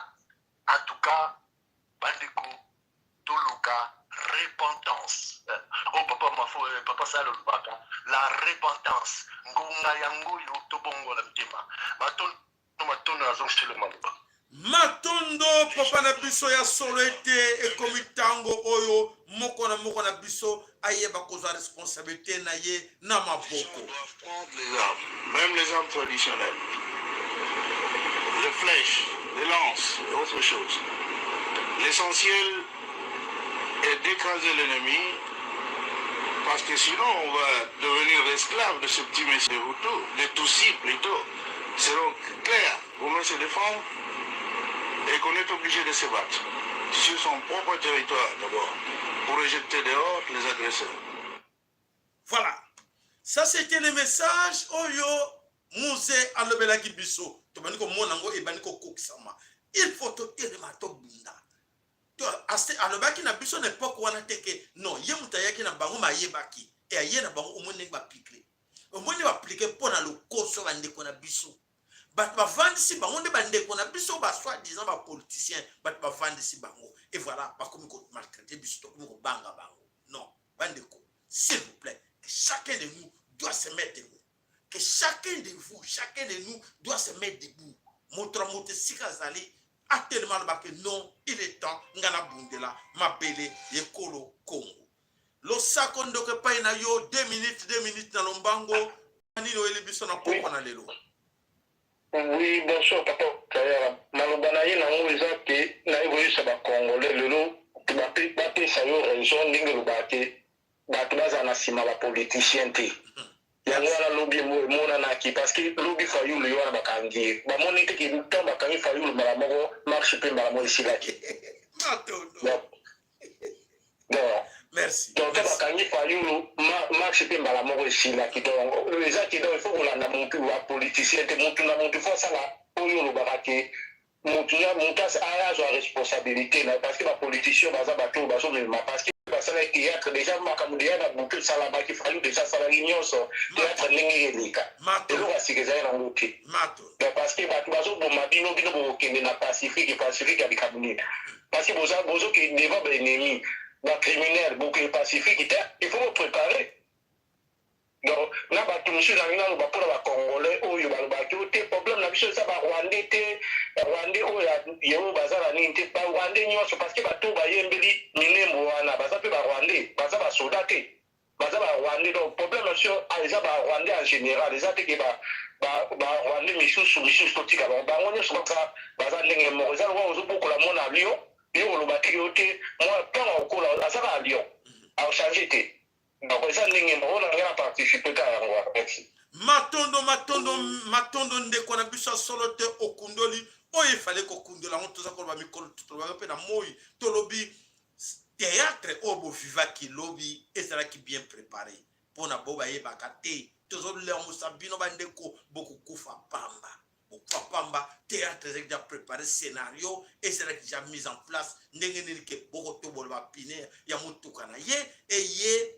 en tout cas bandeko toluka repentance papa sala olobaka la repentance ngonga yango yo tobongola mitema matono azongitele maloba matondo papa na biso ya solo ete ekomi ntango oyo moko na biso ayeba kozwa responsabilité na ye na maboko. Même les armes traditionnelles, les flèches, les lances et autre chose. L'essentiel est d'écraser l'ennemi parce que sinon on va devenir esclave de ce petit monsieur Hutu, des Tutsis plutôt. C'est donc clair, pour mieux se défendre et qu'on est obligé de se battre sur son propre territoire d'abord pour rejeter dehors les agresseurs. Voilà, ça c'était le message oyo Mose alobelaki biso to baniko monango e baniko kokisama. Il faut to telema to bunda. To aste alobaki na biso n'époque wana teke non ye mutayaki na bango mayebaki e aye na bango omone ba appliquer. Omone ba appliquer pona lo koso bandeko na biso. Bat bavandisi bango nde bandeko na biso ba soi-disant ba politiciens bat bavandisi bango et voilà ba komi ko maltraiter biso to komi ko banga bango. Non, bandeko, s'il vous plaît, que chacun de nous doit se mettre debout. Que chacun de vous, chacun de nous doit se mettre debout. Montre sikazali a tellement que non, il est temps ngana bundela mabele yekolo Congo. Lo sakondo ke pa na yo 2 minutes na lombango ani no ele biso na poko na lelo. Oui, bonsoir papa Kayara. Malobana ye na ngoza ke na evolution ba Congolais lelo ba pesa yo raison ndenge lobate ba tubaza na sima ba politicien te. Yango wana lobby mona na ki parce que lobby fayulu yo wana bakangi. Ba moni te ki temps bakangi fayulu mala moko marche pe mala mo ici là ki. Bon. Merci. Donc bakangi fayulu marche pe mala moko ici là ki donc les gens qui donc il faut qu'on la monter wa politicien te monter na monter faut ça là oyo lo bakake monter aya zo responsabilité parce que ba politicien baza bato bazo mais parce que ça va théâtre déjà makamudia na beaucoup ça là qui fallu déjà ça la réunion so théâtre ningi elika et lo basikeza na ngoki parce que bato bazo boma bino bo kende na pacifique ya bikamuni parce que bozo qui devant ba ennemi ba criminel beaucoup pacifique il faut vous préparer. Donc, na bato monsieur na ngina ba pour ba congolais oyo ba te problème na biso ça ba rwandais te rwandais oyo yo bazala ni te ba rwandais nyonso parce que bato ba yembeli minembo wana baza pe ba rwandais baza ba soldat te baza ba rwandais donc problème sur eza ba rwandais en général eza te ke ba rwandais misusu totika ba ngone so baza ndenge mo eza lo zo beaucoup la mona lio yo lo ba yo te moi tant ko la asa ba lio a changer te. Donc, ça n'a participé à matondo ndeko na biso solo te okundoli oyo fallait kokundola on toza ko ba mikolo tutolo pe na moyi tolobi théâtre obo vivaki lobi ezala ki bien préparé pona boba yeba kate tozo le musabino bandeko beaucoup kufa pamba théâtre déjà préparé scénario et c'est déjà mis en place ndenge nini ke boko to bolba piner ya mutuka na ye et ye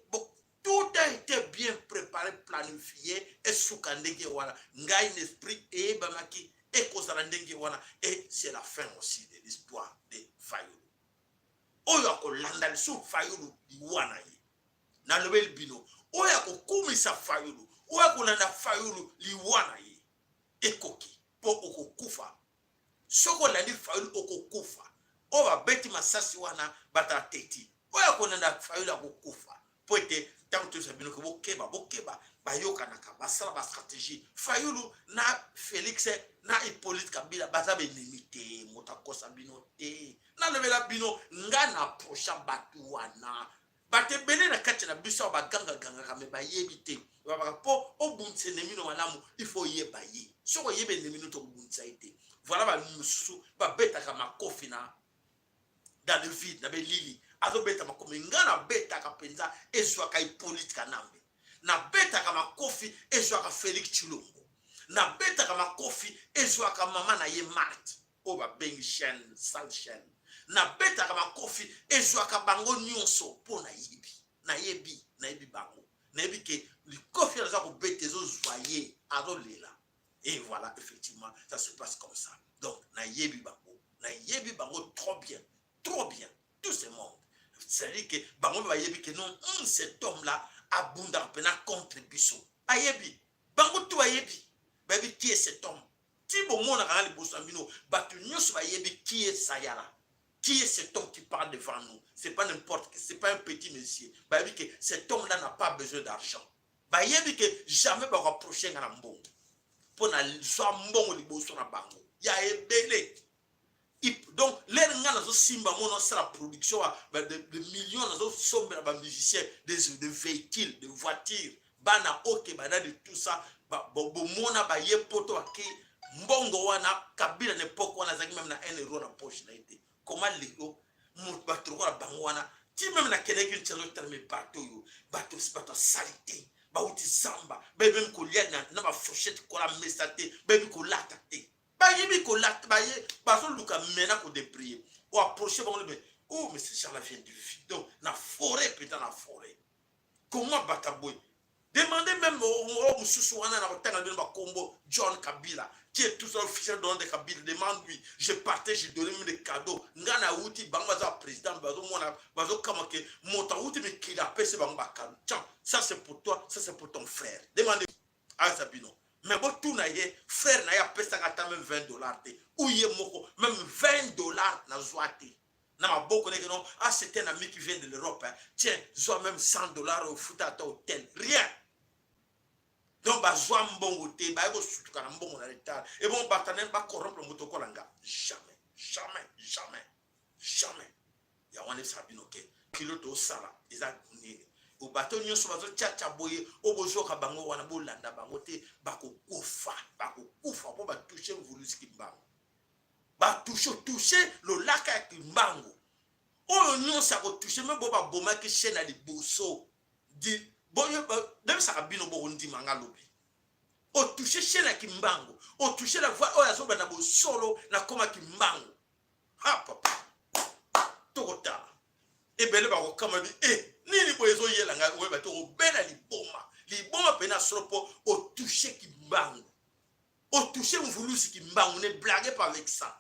tout a été bien préparé, planifié, et soukandenge wana, ngai l'esprit et bamaki, et kozarandenge wana, et c'est la fin aussi de l'histoire de Fayulu. Oyo ko landal sou Fayulu di wana ye. Na lobel bino, oyo ko kumisa Fayulu, oyo ko landa Fayulu li wana ye. Ekoki, po oko kufa. Soko landi Fayulu oko kufa. Owa beti masasi wana bata teti. Oyo ko landa Fayulu oko kufa. Poete tant que ça bino ko bokeba bayoka naka basala ba stratégie Fayulu na Félix na Hippolyte Kabila baza benimité motakosa bino te na levela bino ngana procha batu wana bate bele na kati na biso ba ganga kame ba yebite ba po obunse nemino malamu il faut yebaye soko yebe nemino to bunsa ite voilà ba mususu ba beta kama kofina dans le vide na belili azo beta makomi ngana beta kapenza ezwa kai politika nambe na beta kama kofi ezwa ka Félix Tshilombo na beta kama kofi ezwa ka mama na ye Marthe o ba bengi chaîne sale chaîne na beta kama kofi ezwa ka bango nyonso pona yibi nayebi bango nayebi que le confiance ko bete zo joyer azolela. Et voilà, effectivement, ça se passe comme ça. Donc nayebi bango trop bien, tout ce monde. C'est-à-dire que bango ba yebi que non, cet homme là abunda pena contre biso. Ayebi bango tout ayebi. Baby qui est cet homme? Si bon monde a les bosambino, batu nyos ba yebi qui est Sayala? Qui est cet homme qui parle devant nous? C'est pas n'importe qui, c'est pas un petit monsieur. Baby que cet homme là n'a pas besoin d'argent. Ba yebi que jamais ba rapprocher ngana mbongo. Pour na soit mbongo li boso na bango. Ya ebele. Donc, les gens qui simba mon la production de millions de sommes de musiciens, de véhicules, de voitures, bana ok, bana de tout ça, mona ba ye poto ake mbongo wana kabila n'époque wana zaki même na 1 euro na poche na été. Comment les gens mon bateau la bango wana ti même na kele ki tshelo terme bateau yo bateau c'est bateau salité ba uti samba ba même ko liana na ba fourchette ko la mesate ba même ko latate. Bayebi ko lat baye baso luka mena ko déprier ou approcher bon mais oh mais c'est ça la vient du vide donc na forêt peut-être na forêt comment bataboy demandez même au mususu wana na kotanga de ba combo John Kabila qui est tout seul officiel dans des Kabila demande lui je partais j'ai donné des cadeaux ngana uti banga za président bazo mona bazo kama ke mota uti me kidapper c'est banga cadeau tiens ça c'est pour toi ça c'est pour ton frère demandez à Sabino. Mais bon, tout n'a pas frère n'a pas payé même $20. Ou y est moko, même $20 n'a zoité. N'a beaucoup de gens, ah c'est un ami qui vient de l'Europe, hein. Tiens, zoa même $100 au foot à ton hôtel, rien. Donc bah zoa mbon hôtel, bah go surtout quand mbon on a l'état. Et bon bah t'en pas corrompre le motokolanga, jamais. Ya wane sabi no ke, pilote au sala, ils a gagné. Au bateau nyo so bazo tcha boye o bozo ka bango wana bolanda bango te bako kufa po ba toucher vulusi kimbango ba toucher le lac ya kimbango o nyo sa ko toucher me bo ba boma ki chaîne ali boso di boye dem sa bino bo ndi mangalobi o toucher chaîne ya kimbango o toucher la voix o ya so bana bo solo na koma kimbango ha papa tokota e bele ba ko kama di nini boyezo yela nga we bato obena liboma pena soropo o toucher kimbango o toucher mvulusi kimbango ne blague pas avec ça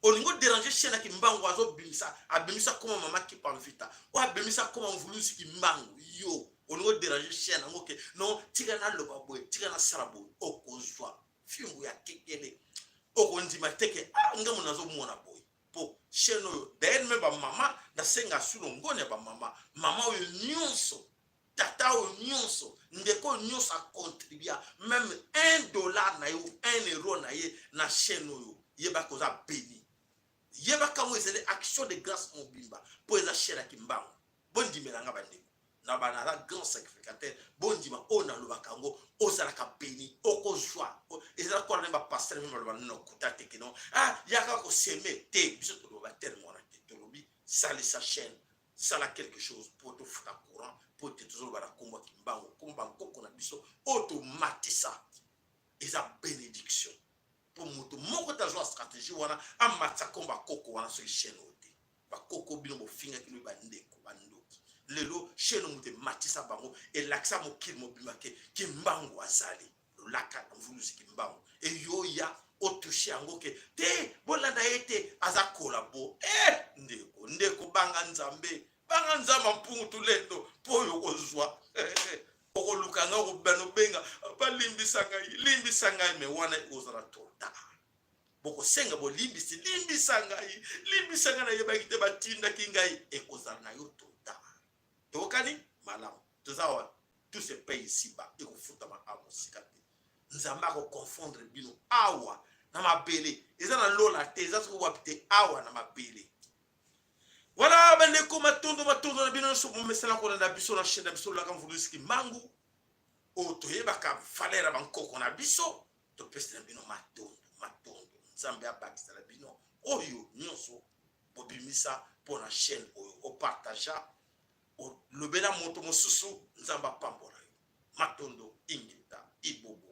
o ningo déranger chena kimbango azo bimisa comme maman qui parle vita o abimisa comme mvulusi kimbango yo o ningo déranger chena ngoke non tika na loba boy tika na sarabo o kozwa fingu ya kekele o kondima teke ngamu nazo mona boy po cheno ben me ba mama na senga sulo ngone ba mama o nyonso tata o nyonso ndeko nyonso a contribuer même $1 na yo 1 euro na ye na cheno yo yeba koza béni yeba kamo c'est action de grâce mobimba po eza chela kimbango bondi melanga bande na bana la grand sacrificateur bondi ma ona lo bakango ozala ka béni okozwa eza ko na ba pasteur même lo no kutate ke non yaka ko semer te biso to lo ba tellement na te lobi sali sa chaîne sala quelque chose pour te faire courant pour te toujours ba komba kimbango komba koko na biso automatisa eza bénédiction pour moto moko ta joie stratégie wana amatsa komba koko wana sur chaîne ote ba koko bino bo finga kilo ba ndeko bandoki lelo chaîne mote matisa bango et l'axa mo kil mo bimake kimbango azali laka mvulusi kimbango et yo ya o toucher ango ke te bolanda ete aza kolabo ndeko banga nzambe mpungu tulendo po yo kozwa oko lukanga ko beno benga ba limbisa ngai me wana ozala tota boko senga bo limbisa ngai na yeba kite batinda kingai ekozala na yo tota tokani malamu tozawa tous ces pays ici-bas et ko futa ma amosikate nzamba ko confondre bino awa na mabele ezana lola te ezako wapite awa na mabele. Voilà, ben les comatondo na bino so mo mesela ko na biso na chaîne biso la kan vuluski mangu o to yeba ka valera bankoko na biso to peste na bino matondo nzambe abakisa na bino oyo nyonso bobimisa pour la chaîne oyo o partager o lobela moto mosusu nzamba pambola matondo ingita ibobo